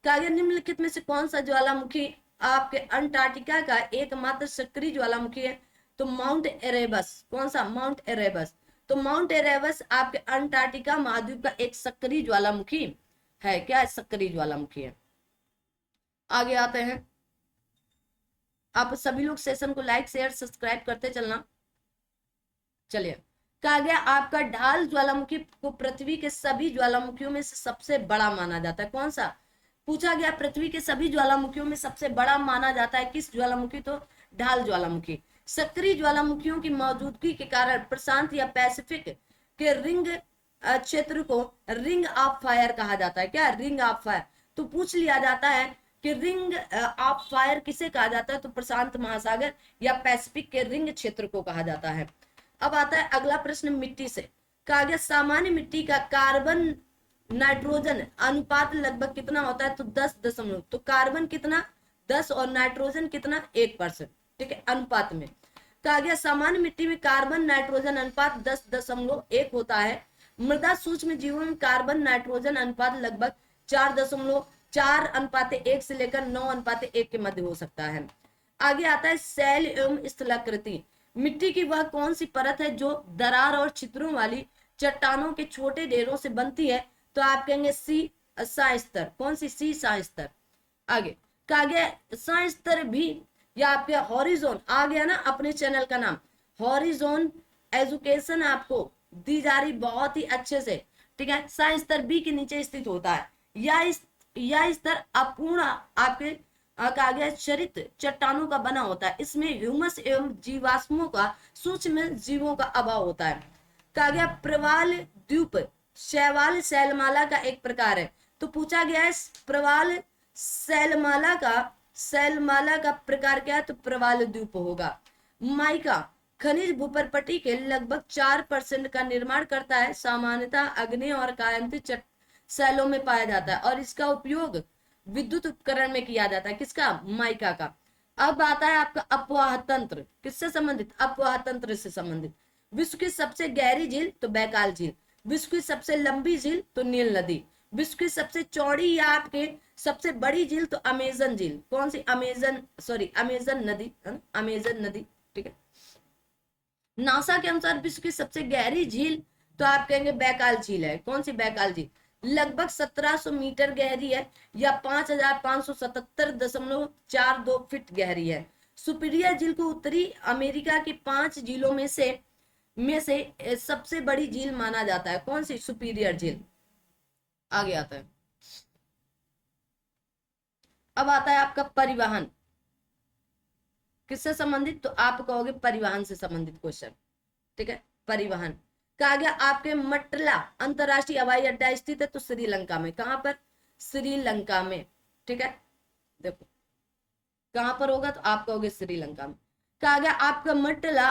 कहा गया निम्नलिखित में से कौन सा ज्वालामुखी आपके अंटार्कटिका का एकमात्र सक्रिय ज्वालामुखी है? तो माउंट एरेबस। कौन सा? Mount Erebus. तो माउंट एरेबस आपके अंटार्कटिका महाद्वीप का एक सक्रिय ज्वालामुखी है। क्या? सक्रिय ज्वालामुखी है। आगे आते हैं, आप सभी लोग सेशन को लाइक शेयर सब्सक्राइब करते चलना। चलिए, कहा गया आपका ढाल ज्वालामुखी को पृथ्वी के सभी ज्वालामुखियों में से सबसे बड़ा माना जाता है। कौन सा? पूछा गया पृथ्वी के सभी ज्वालामुखियों में सबसे बड़ा माना जाता है किस ज्वालामुखी? तो ढाल ज्वालामुखी। सक्रिय ज्वालामुखियों की मौजूदगी के कारण प्रशांत या पैसिफिक के रिंग क्षेत्र को रिंग ऑफ फायर कहा जाता है। क्या? Ring of fire. तो पूछ लिया जाता है कि रिंग ऑफ फायर किसे कहा जाता है? तो प्रशांत महासागर या पैसिफिक के रिंग क्षेत्र को कहा जाता है। अब आता है अगला प्रश्न मिट्टी से। कहा गया सामान्य मिट्टी का कार्बन नाइट्रोजन अनुपात लगभग कितना होता है? तो 10 तो कार्बन कितना? 10 और नाइट्रोजन कितना? 1%। ठीक है, अनुपात में। कहा गया सामान्य मिट्टी में कार्बन नाइट्रोजन अनुपात 10.1 होता है। मृदा सूक्ष्म जीवों में कार्बन नाइट्रोजन अनुपात लगभग 4.4:1 से लेकर 9:1 के मध्य हो सकता है। आगे आता है शैल एवं स्थलाकृति। मिट्टी की वह कौन सी परत है जो दरार और छिद्रों वाली चट्टानों के छोटे ढेरों से बनती है? तो आप कहेंगे सी स्तर। कौन सी? सी स्तर। आगे कहा गया स्तर भी या आपके हॉरिजॉन आ गया ना, अपने चैनल का नाम हॉरिजॉन एजुकेशन आपको दी जा रही बहुत ही अच्छे से। ठीक है, स्तर बी के नीचे स्थित होता है। यह स्तर अपूर्ण आपके कहा गया चरित चट्टानों का बना होता है। इसमें ह्यूमस एवं जीवाश्मों का सूक्ष्म जीवों का अभाव होता है। कहा गया प्रवाल द्वीप शैवाल शैलमाला का एक प्रकार है। तो पूछा गया है प्रवाल शैलमाला का प्रकार क्या है? तो प्रवाल द्वीप होगा। माइका खनिज भूपरपट्टी के लगभग 4% का निर्माण करता है। सामान्यतः अग्नि और कायांतित शैलों में पाया जाता है और इसका उपयोग विद्युत उपकरण में किया जाता है। किसका? माइका का। अब आता है आपका अपवाह तंत्र। किससे संबंधित? अपवाह तंत्र से संबंधित। विश्व की सबसे गहरी झील? तो बैकाल झील। विश्व की सबसे लंबी झील? तो नील नदी। विश्व की सबसे चौड़ी या आपके सबसे बड़ी झील? तो अमेजन झील। कौन सी? अमेजन नदी। अमेजन नदी। ठीक है। नासा के अनुसार विश्व की सबसे गहरी झील तो आप कहेंगे बैकाल झील है। कौन सी? बैकाल झील। लगभग 1700 मीटर गहरी है या 5577.42 फीट गहरी है। सुपीरियर झील को उत्तरी अमेरिका की 5 झीलों में से सबसे बड़ी झील माना जाता है। कौन सी? सुपीरियर झील। आगे आता है, अब आता है आपका परिवहन। किससे संबंधित? तो आप कहोगे परिवहन से संबंधित क्वेश्चन। ठीक है, परिवहन। कहा गया आपके मटला अंतरराष्ट्रीय हवाई अड्डा स्थित है तो श्रीलंका में। कहां पर? श्रीलंका में। ठीक है, देखो कहां पर होगा? तो आप कहोगे श्रीलंका में। कहा गया आपका मटला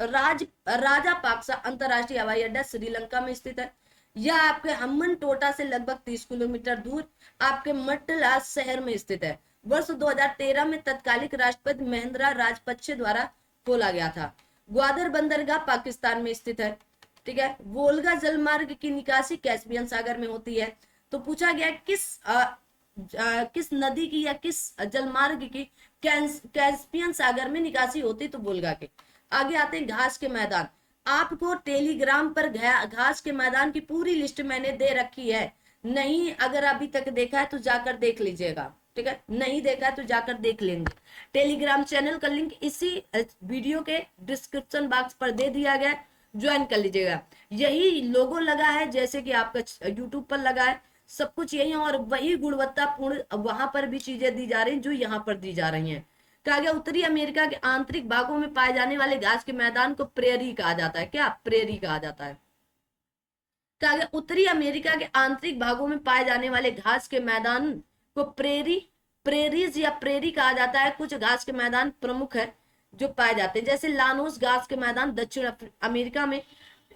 राजापाक्सा अंतरराष्ट्रीय हवाई अड्डा श्रीलंका में स्थित है। यह आपके हम्मन टोटा से लगभग 30 किलोमीटर दूर आपके मट्टला शहर में स्थित है। वर्ष 2013 में तत्कालिक राष्ट्रपति महिंद्रा राजपक्षे द्वारा खोला गया था। ग्वादर बंदरगाह पाकिस्तान में स्थित है। ठीक है, वोल्गा जलमार्ग की निकासी कैस्पियन सागर में होती है। तो पूछा गया किस नदी की या किस जलमार्ग की कैस्पियन सागर में निकासी होती, तो वोल्गा के। आगे आते हैं घास के मैदान। आपको टेलीग्राम पर घास के मैदान की पूरी लिस्ट मैंने दे रखी है। नहीं अगर अभी तक देखा है तो जाकर देख लीजिएगा। ठीक है, नहीं देखा है तो जाकर देख लेंगे। टेलीग्राम चैनल का लिंक इसी वीडियो के डिस्क्रिप्शन बॉक्स पर दे दिया गया है, ज्वाइन कर लीजिएगा। यही लोगो लगा है जैसे कि आपका यूट्यूब पर लगा है, सब कुछ यही है, और वही गुणवत्तापूर्ण वहां पर भी चीजें दी जा रही हैं जो यहाँ पर दी जा रही हैं। कहा गया उत्तरी अमेरिका के आंतरिक भागों में पाए जाने वाले घास के मैदान को प्रेरी कहा जाता है। क्या प्रेरी कहा जाता है? कहा गया उत्तरी अमेरिका के आंतरिक भागों में पाए जाने वाले घास के मैदान को प्रेरीज या प्रेरी कहा जाता है। कुछ घास के मैदान प्रमुख है जो पाए जाते हैं, जैसे लानोस घास के मैदान दक्षिण अमेरिका में,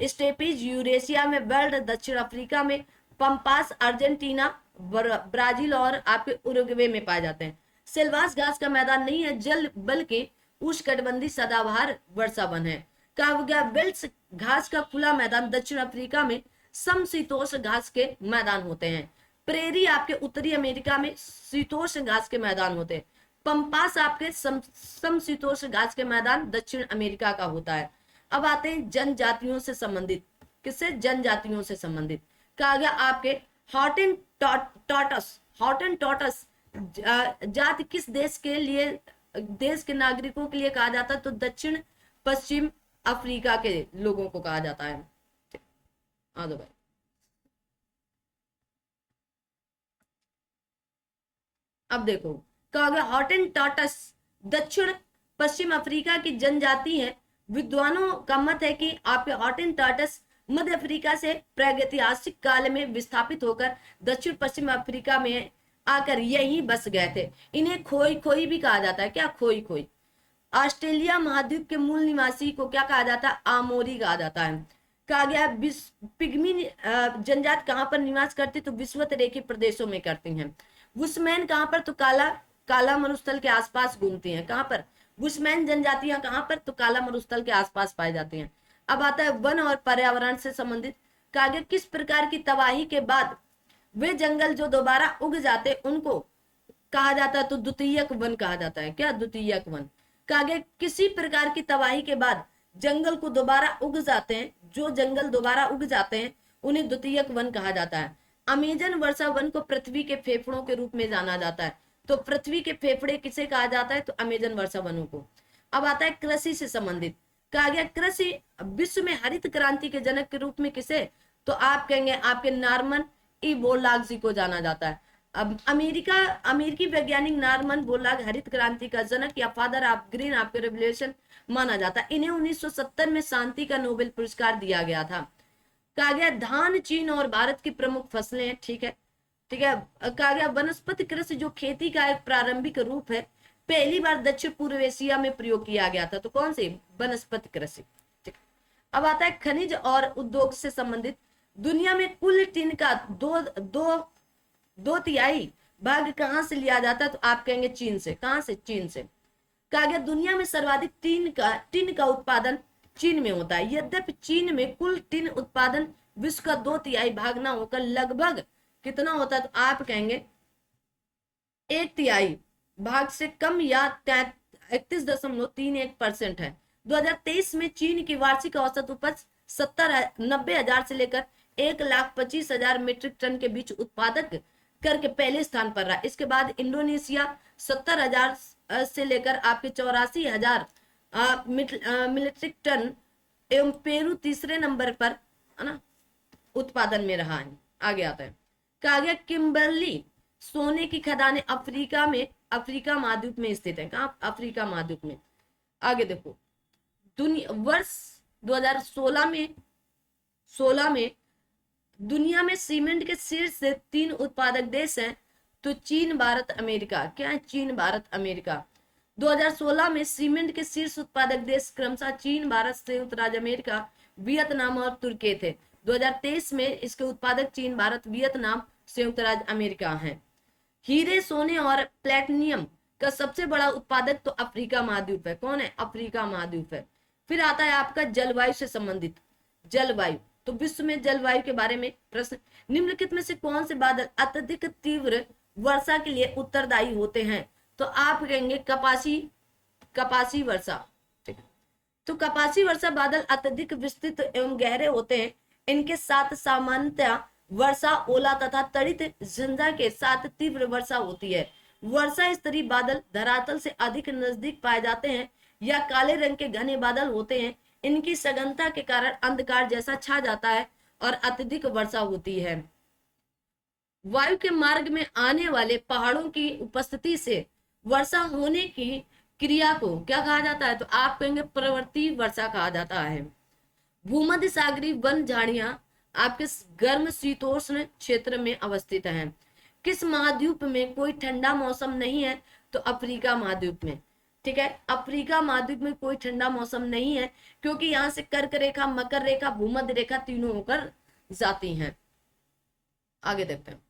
स्टेपीज यूरेशिया में, बेल्ट दक्षिण अफ्रीका में, पंपास अर्जेंटीना, ब्राजील और आपके उरुग्वे में पाए जाते हैं। सेल्वास घास का मैदान नहीं है जल बल्कि उष्णकटिबंधीय सदाबहार वर्षा वन है। कहा गया बेल्ट्स घास का खुला मैदान दक्षिण अफ्रीका में समशीतोष्ण घास के मैदान होते हैं। प्रेरी आपके उत्तरी अमेरिका में शीतोष्ण घास के मैदान होते हैं। पंपास आपके समशीतोष्ण घास के मैदान दक्षिण अमेरिका का होता है। अब आते हैं जनजातियों से संबंधित। किससे? जनजातियों से संबंधित। कहा गया आपके हॉटेंटॉटस जाति किस देश के लिए, देश के नागरिकों के लिए कहा जाता है, तो दक्षिण पश्चिम अफ्रीका के लोगों को कहा जाता है। आ दो भाई। अब देखो, कहा गया हॉटेंटॉटस दक्षिण पश्चिम अफ्रीका की जनजाति है। विद्वानों का मत है कि आपके हॉटेंटॉटस मध्य अफ्रीका से प्रागैतिहासिक काल में विस्थापित होकर दक्षिण पश्चिम अफ्रीका में आकर यहीं बस गए थे। इन्हें खोई खोई भी कहा जाता है। क्या? खोई खोई। ऑस्ट्रेलिया महाद्वीप के मूल निवासी को क्या कहा जाता है? आमोरी कहा जाता है। कहा गया पिग्मी जनजाति कहां पर निवास करती, तो विषुवत रेखीय प्रदेशों में करती हैं। बुशमैन कहां पर, तो काला मरुस्थल के आसपास घूमती हैं। कहां पर? बुशमैन जनजातियां कहां पर, तो काला मरुस्थल के आसपास पाई जाती हैं। अब आता है वन और पर्यावरण से संबंधित। कहा गया किस प्रकार की तबाही के बाद वे जंगल जो दोबारा उग जाते उनको कहा जाता है, तो द्वितीयक वन कहा जाता है। क्या? द्वितीयक वन। कहा गया किसी प्रकार की तबाही के बाद जंगल को दोबारा उग जाते हैं, जो जंगल दोबारा उग जाते हैं उन्हें द्वितीयक वन कहा जाता है। अमेजन वर्षा वन को पृथ्वी के फेफड़ों के रूप में जाना जाता है। तो पृथ्वी के फेफड़े किसे कहा जाता है, तो अमेजन वर्षा वनों को। अब आता है कृषि से संबंधित। कहा गया कृषि विश्व में हरित क्रांति के जनक के रूप में किसे, तो आप कहेंगे आपके नॉर्मन ई बोरलॉग जी को जाना जाता है। अब अमेरिकी वैज्ञानिक नॉर्मन बोरलॉग हरित क्रांति का जनक या फादर ऑफ ग्रीन आपके रेवोल्यूशन माना जाता है। इन्हें 1970 में शांति का नोबेल पुरस्कार दिया गया था। कहा गया धान चीन और भारत की प्रमुख फसलें हैं। ठीक है, ठीक है। कहा गया वनस्पति कृषि जो खेती का एक प्रारंभिक रूप है, पहली बार दक्षिण पूर्व एशिया में प्रयोग किया गया था। तो कौन सी? वनस्पति कृषि। ठीक। अब आता है खनिज और उद्योग से संबंधित। दुनिया में कुल टिन का दो तिहाई भाग कहां से लिया जाता है, तो आप कहेंगे चीन से। कहां से? चीन से। कहा गया दुनिया में सर्वाधिक टिन का उत्पादन चीन में होता है। यद्यपि चीन में कुल टिन उत्पादन विश्व का 2/3 भाग ना होकर लगभग कितना होता है, तो आप कहेंगे 1/3 भाग से कम या 31.31% है। 2023 में चीन की वार्षिक औसत उपज 90,000 से लेकर 1,25,000 मीट्रिक टन के बीच उत्पादक करके पहले स्थान पर रहा। इसके बाद इंडोनेशिया 70,000 से लेकर आपके 84,000 मीट्रिक टन एवं पेरू तीसरे नंबर पर है ना उत्पादन में रहा है। आगे आता है। कहा गया किम्बर्ली सोने की खदानें अफ्रीका महाद्वीप में स्थित है। कहा? अफ्रीका महाद्वीप में। आगे देखो, वर्ष 2016 में दुनिया में सीमेंट के शीर्ष 3 उत्पादक देश हैं, तो चीन, भारत, अमेरिका। क्या है? चीन, भारत, अमेरिका। 2016 में सीमेंट के शीर्ष उत्पादक देश क्रमशः चीन, भारत, संयुक्त राज्य अमेरिका, वियतनाम और तुर्की थे। 2023 में इसके उत्पादक चीन, भारत, वियतनाम, संयुक्त राज्य अमेरिका हैं। हीरे, सोने और प्लेटिनियम का सबसे बड़ा उत्पादक तो अफ्रीका महाद्वीप है। कौन है? अफ्रीका महाद्वीप है। फिर आता है आपका जलवायु से संबंधित, जलवायु। तो विश्व में जलवायु के बारे में प्रश्न, निम्नलिखित में से कौन से बादल अत्यधिक तीव्र वर्षा के लिए उत्तरदायी होते हैं? तो आप कहेंगे कपासी वर्षा। ठीक है, तो कपासी वर्षा बादल अत्यधिक विस्तृत एवं गहरे होते हैं। इनके साथ सामान्यतः वर्षा, ओला तथा तड़ित झंझा के साथ तीव्र वर्षा होती है। वर्षा स्तरीय बादल धरातल से अधिक नजदीक पाए जाते हैं या काले रंग के घने बादल होते हैं। इनकी सघनता के कारण अंधकार जैसा छा जाता है और अत्यधिक वर्षा होती है। वायु के मार्ग में आने वाले पहाड़ों की उपस्थिति से वर्षा होने की क्रिया को क्या कहा जाता है? तो आप कहेंगे प्रवृत्ति वर्षा कहा जाता है। भूमध्य सागरीय वन झाड़ियां आपके गर्म शीतोष्ण क्षेत्र में अवस्थित हैं। किस महाद्वीप में कोई ठंडा मौसम नहीं है? तो अफ्रीका महाद्वीप में। ठीक है, अफ्रीका महाद्वीप में कोई ठंडा मौसम नहीं है, क्योंकि यहाँ से कर्क रेखा, मकर रेखा, भूमध्य रेखा तीनों होकर जाती हैं। आगे देखते हैं।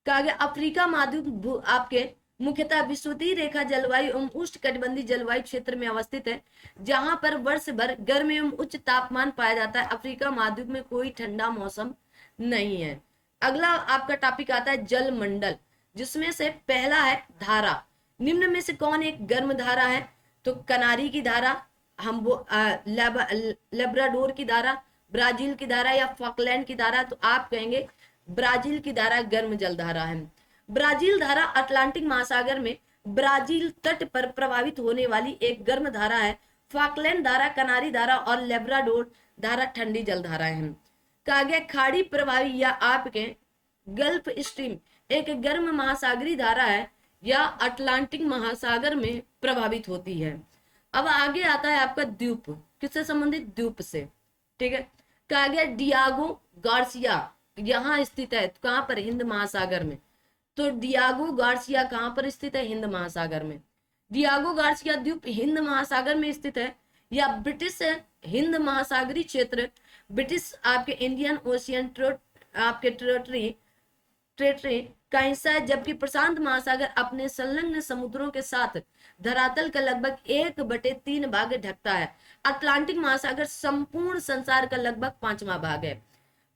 कहा गया अफ्रीका महाद्वीप आपके मुख्यतः विषुवतीय रेखा जलवायु एवं उष्णकटिबंधीय जलवायु क्षेत्र में अवस्थित है, जहां पर वर्ष भर गर्म एवं उच्च तापमान पाया जाता है। अफ्रीका महाद्वीप में कोई ठंडा मौसम नहीं है। अगला आपका टॉपिक आता है जल मंडल, जिसमें से पहला है धारा। निम्न में से कौन एक गर्म धारा है? तो कनारी की धारा, हम लेब्राडोर की धारा, ब्राजील की धारा या फॉकलैंड की धारा? तो आप कहेंगे ब्राजील की धारा गर्म जल धारा है। ब्राजील धारा अटलांटिक महासागर में ब्राजील तट पर प्रभावित होने वाली एक गर्म धारा है। फॉकलैंड धारा, कनारी धारा और लेब्राडोर धारा ठंडी जल धारा है। कहा गया खाड़ी प्रभावी या आपके गल्फ स्ट्रीम एक गर्म महासागरीय धारा है या अटलांटिक महासागर में प्रभावित होती है। अब आगे आता है आपका द्वीप, किससे संबंधित? द्वीप से। ठीक है, कहा गया डियागो गार्सिया यहाँ स्थित है। कहां पर? हिंद महासागर में। तो डियागो गार्सिया कहां पर स्थित है? हिंद महासागर में। डियागो गार्सिया द्वीप हिंद महासागर में स्थित है या ब्रिटिश हिंद महासागरीय क्षेत्र, ब्रिटिश आपके इंडियन ओशियन आपके टेरिटरी का हिस्सा है, जबकि प्रशांत महासागर अपने संलग्न समुद्रों के साथ धरातल का लगभग 1/3 भाग ढकता है। अटलांटिक महासागर संपूर्ण संसार का लगभग 5वां भाग है।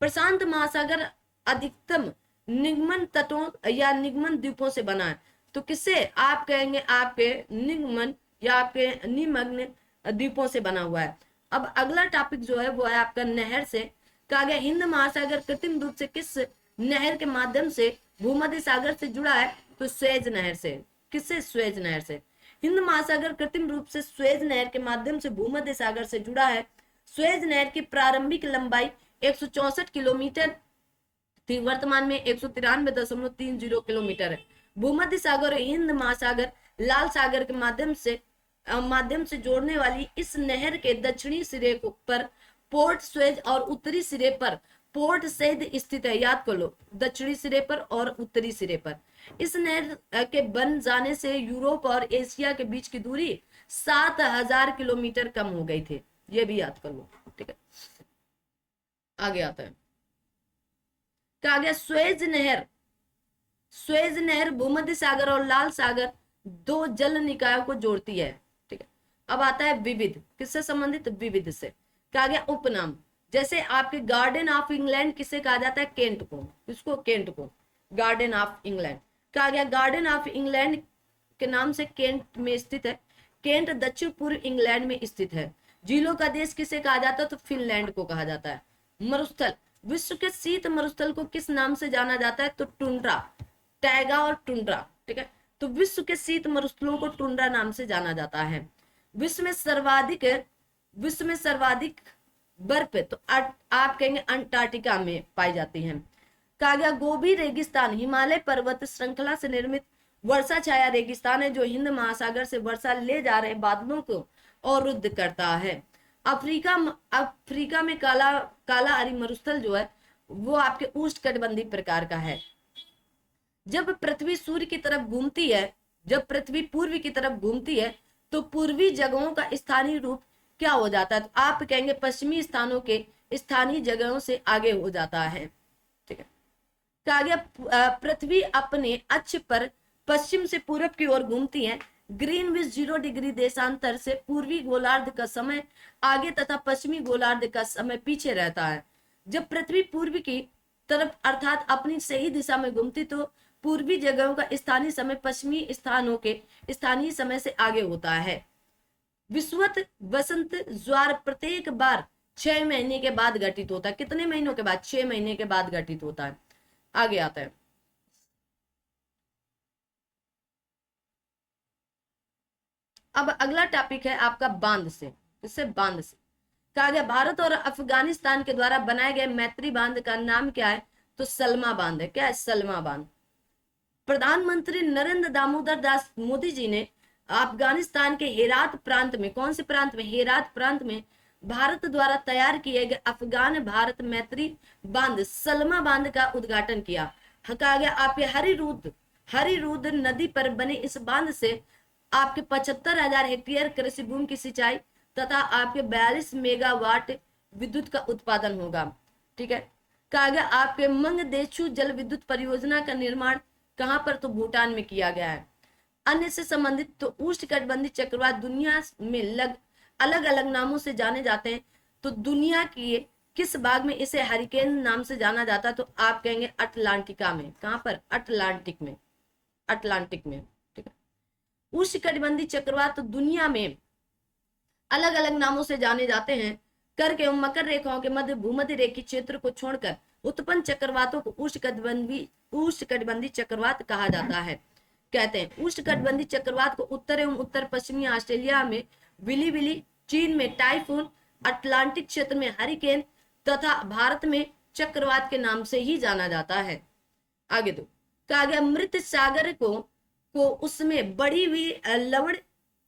प्रशांत महासागर अधिकतम निम्न तटों या निम्न द्वीपों से बना है। तो किससे? आप कहेंगे आपके निम्न या आपके निमग्न द्वीपों से बना हुआ है। अब अगला टॉपिक जो है वो है आपका नहर से। कहा गया हिंद महासागर कृत्रिम रूप से किस नहर के माध्यम से भूमध्य सागर से जुड़ा है? तो स्वेज नहर से। किससे? स्वेज नहर से। हिंद महासागर कृत्रिम रूप से स्वेज नहर के माध्यम से भूमध्य सागर से जुड़ा है। स्वेज नहर की प्रारंभिक लंबाई 164 किलोमीटर थी, वर्तमान में 193.30 किलोमीटर है। भूमध्य सागर और हिंद महासागर लाल सागर के माध्यम से जोड़ने वाली इस नहर के दक्षिणी सिरे पर पोर्ट स्वेज और उत्तरी सिरे पर पोर्ट सैद स्थित है। याद कर लो, दक्षिणी सिरे पर और उत्तरी सिरे पर। इस नहर के बन जाने से यूरोप और एशिया के बीच की दूरी 7000 किलोमीटर कम हो गई थी। ये भी याद कर लो। ठीक है, आगे आता है। कहा गया स्वेज नहर भूमध्य सागर और लाल सागर दो जल निकायों को जोड़ती है। ठीक है, अब आता है विविध, किससे संबंधित? विविध से। कहा गया उपनाम, जैसे आपके गार्डन ऑफ इंग्लैंड किसे कहा जाता है? केंट को। किसको? केंट को, गार्डन ऑफ इंग्लैंड। कहा गया गार्डन ऑफ इंग्लैंड के नाम से केंट में स्थित है। केंट दक्षिण पूर्व इंग्लैंड में स्थित है। झीलों का देश किसे कहा जाता है? तो फिनलैंड को कहा जाता है। मरुस्थल, विश्व के शीत मरुस्थल को किस नाम से जाना जाता है? तो टुंड्रा, टैगा और टुंड्रा। ठीक है, तो विश्व के शीत मरुस्थलों को टुंड्रा नाम से जाना जाता है। विश्व में सर्वाधिक बर्फ तो आप कहेंगे अंटार्कटिका में पाई जाती है। कहा गया गोबी रेगिस्तान हिमालय पर्वत श्रृंखला से निर्मित वर्षा छाया रेगिस्तान है, जो हिंद महासागर से वर्षा ले जा रहे बादलों को अवरुद्ध करता है। अफ्रीका में काला अरी मरुस्थल जो है वो आपके उष्णकटिबंधीय प्रकार का है। जब पृथ्वी सूर्य की तरफ घूमती है, जब पृथ्वी पूर्वी की तरफ घूमती है, तो पूर्वी जगहों का स्थानीय रूप क्या हो जाता है, तो आप कहेंगे पश्चिमी स्थानों के स्थानीय जगहों से आगे हो जाता है। ठीक है, कहा गया पृथ्वी अपने अक्ष पर पश्चिम से पूर्व की ओर घूमती है। ग्रीनविच 0 डिग्री देशांतर से पूर्वी गोलार्ध का समय आगे तथा पश्चिमी गोलार्ध का समय पीछे रहता है। जब पृथ्वी पूर्व की तरफ अर्थात अपनी सही दिशा में घूमती तो पूर्वी जगहों का स्थानीय समय पश्चिमी स्थानों के स्थानीय समय से आगे होता है। विषुवत वसंत ज्वार प्रत्येक बार 6 महीने के बाद घटित होता है। कितने महीनों के बाद? 6 महीने के बाद घटित होता है। आगे आता है, अब अगला टॉपिक है आपका बांध से। इससे बांध से कहा गया भारत और अफगानिस्तान के द्वारा बनाए गए मैत्री बांध का नाम क्या है? तो सलमा बांध है। क्या है? सलमा बांध। प्रधानमंत्री नरेंद्र दामोदर दास मोदी जी ने अफगानिस्तान के हेरात प्रांत में, कौन से प्रांत में? हेरात प्रांत में भारत द्वारा तैयार किए गए अफगान भारत मैत्री बांध सलमा बांध का उद्घाटन किया। कहा गया आपके हरिरुद्र नदी पर बने इस बांध से आपके 75,000 हेक्टेयर कृषि भूमि की सिंचाई तथा आपके 42 मेगावाट विद्युत का उत्पादन होगा। ठीक है, कहा गया आपके मंगदेचु जल विद्युत परियोजना का निर्माण कहां पर? तो भूटान में किया गया है। अन्य से संबंधित तो उष्णकटिबंधीय चक्रवात दुनिया में अलग अलग नामों से जाने जाते हैं। तो दुनिया की किस भाग में इसे हरिकेन नाम से जाना जाता है? तो आप कहेंगे अटलांटिका में। कहां पर? अटलांटिक में। अटलांटिक में। ठीक है, उष्णकटिबंधीय चक्रवात तो दुनिया में अलग अलग नामों से जाने जाते हैं। कर्क एवं मकर रेखाओं के मध्य भूमध्य रेखीय क्षेत्र को छोड़कर उत्पन्न चक्रवातों को उष्णकटिबंधीय चक्रवात कहा जाता है। कहते हैं उष्णकटिबंधीय चक्रवात को उत्तर एवं उत्तर पश्चिमी ऑस्ट्रेलिया में विली, चीन में टाइफून, अटलांटिक क्षेत्र में हरिकेन तथा भारत में चक्रवात के नाम से ही जाना जाता है। आगे दो, कहा गया मृत सागर को उसमें बढ़ी हुई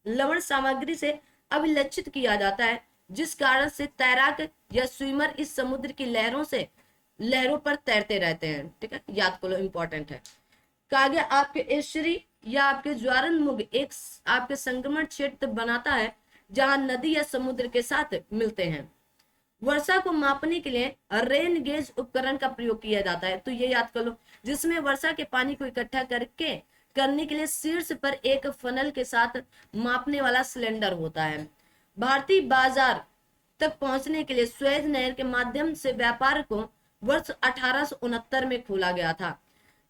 लवण सामग्री से अभिलक्षित किया जाता है, जिस कारण से तैराक या स्विमर इस समुद्र की लहरों पर तैरते रहते हैं। ठीक है, याद करो, इंपॉर्टेंट है। कहा गया आपके एस्चुरी या आपके ज्वारनमुख एक आपके संक्रमण क्षेत्र बनाता है जहां नदी या समुद्र के साथ मिलते हैं। वर्षा को मापने के लिए रेन गेज उपकरण का प्रयोग किया जाता है। तो ये याद कर लो, जिसमें वर्षा के पानी को इकट्ठा करने के लिए शीर्ष पर एक फनल के साथ मापने वाला सिलेंडर होता है। भारतीय बाजार तक पहुंचने के लिए सुएज नहर के माध्यम से व्यापार को वर्ष 1869 में खोला गया था।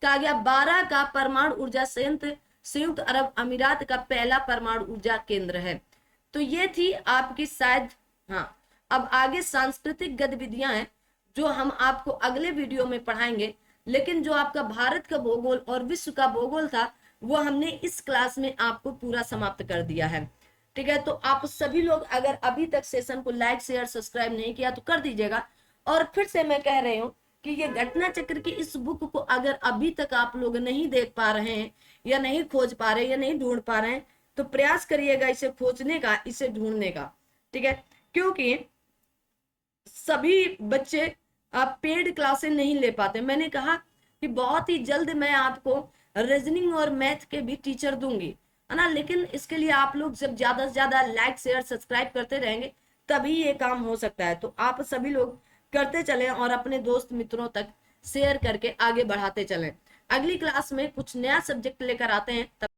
कहा गया 12 का परमाणु ऊर्जा संयंत्र संयुक्त अरब अमीरात का पहला परमाणु ऊर्जा केंद्र है। तो ये थी आपकी शायद, हाँ, अब आगे सांस्कृतिक गतिविधियां हैं जो हम आपको अगले वीडियो में पढ़ाएंगे। लेकिन जो आपका भारत का भूगोल और विश्व का भूगोल था वो हमने इस क्लास में आपको पूरा समाप्त कर दिया है। ठीक है, तो आप सभी लोग अगर अभी तक सेशन को लाइक शेयर सब्सक्राइब नहीं किया तो कर दीजिएगा। और फिर से मैं कह रही हूँ कि ये घटना चक्र की इस बुक को अगर अभी तक आप लोग नहीं देख पा रहे हैं या नहीं खोज पा रहे या नहीं ढूंढ पा रहे हैं तो प्रयास करिएगा इसे खोजने का, इसे ढूंढने का। ठीक है, क्योंकि सभी बच्चे आप पेड क्लासेस नहीं ले पाते। मैंने कहा कि बहुत ही जल्द मैं आपको रीजनिंग और मैथ के भी टीचर दूंगी, है ना। लेकिन इसके लिए आप लोग जब ज्यादा से ज्यादा लाइक शेयर सब्सक्राइब करते रहेंगे तभी ये काम हो सकता है। तो आप सभी लोग करते चलें और अपने दोस्त मित्रों तक शेयर करके आगे बढ़ाते चलें। अगली क्लास में कुछ नया सब्जेक्ट लेकर आते हैं।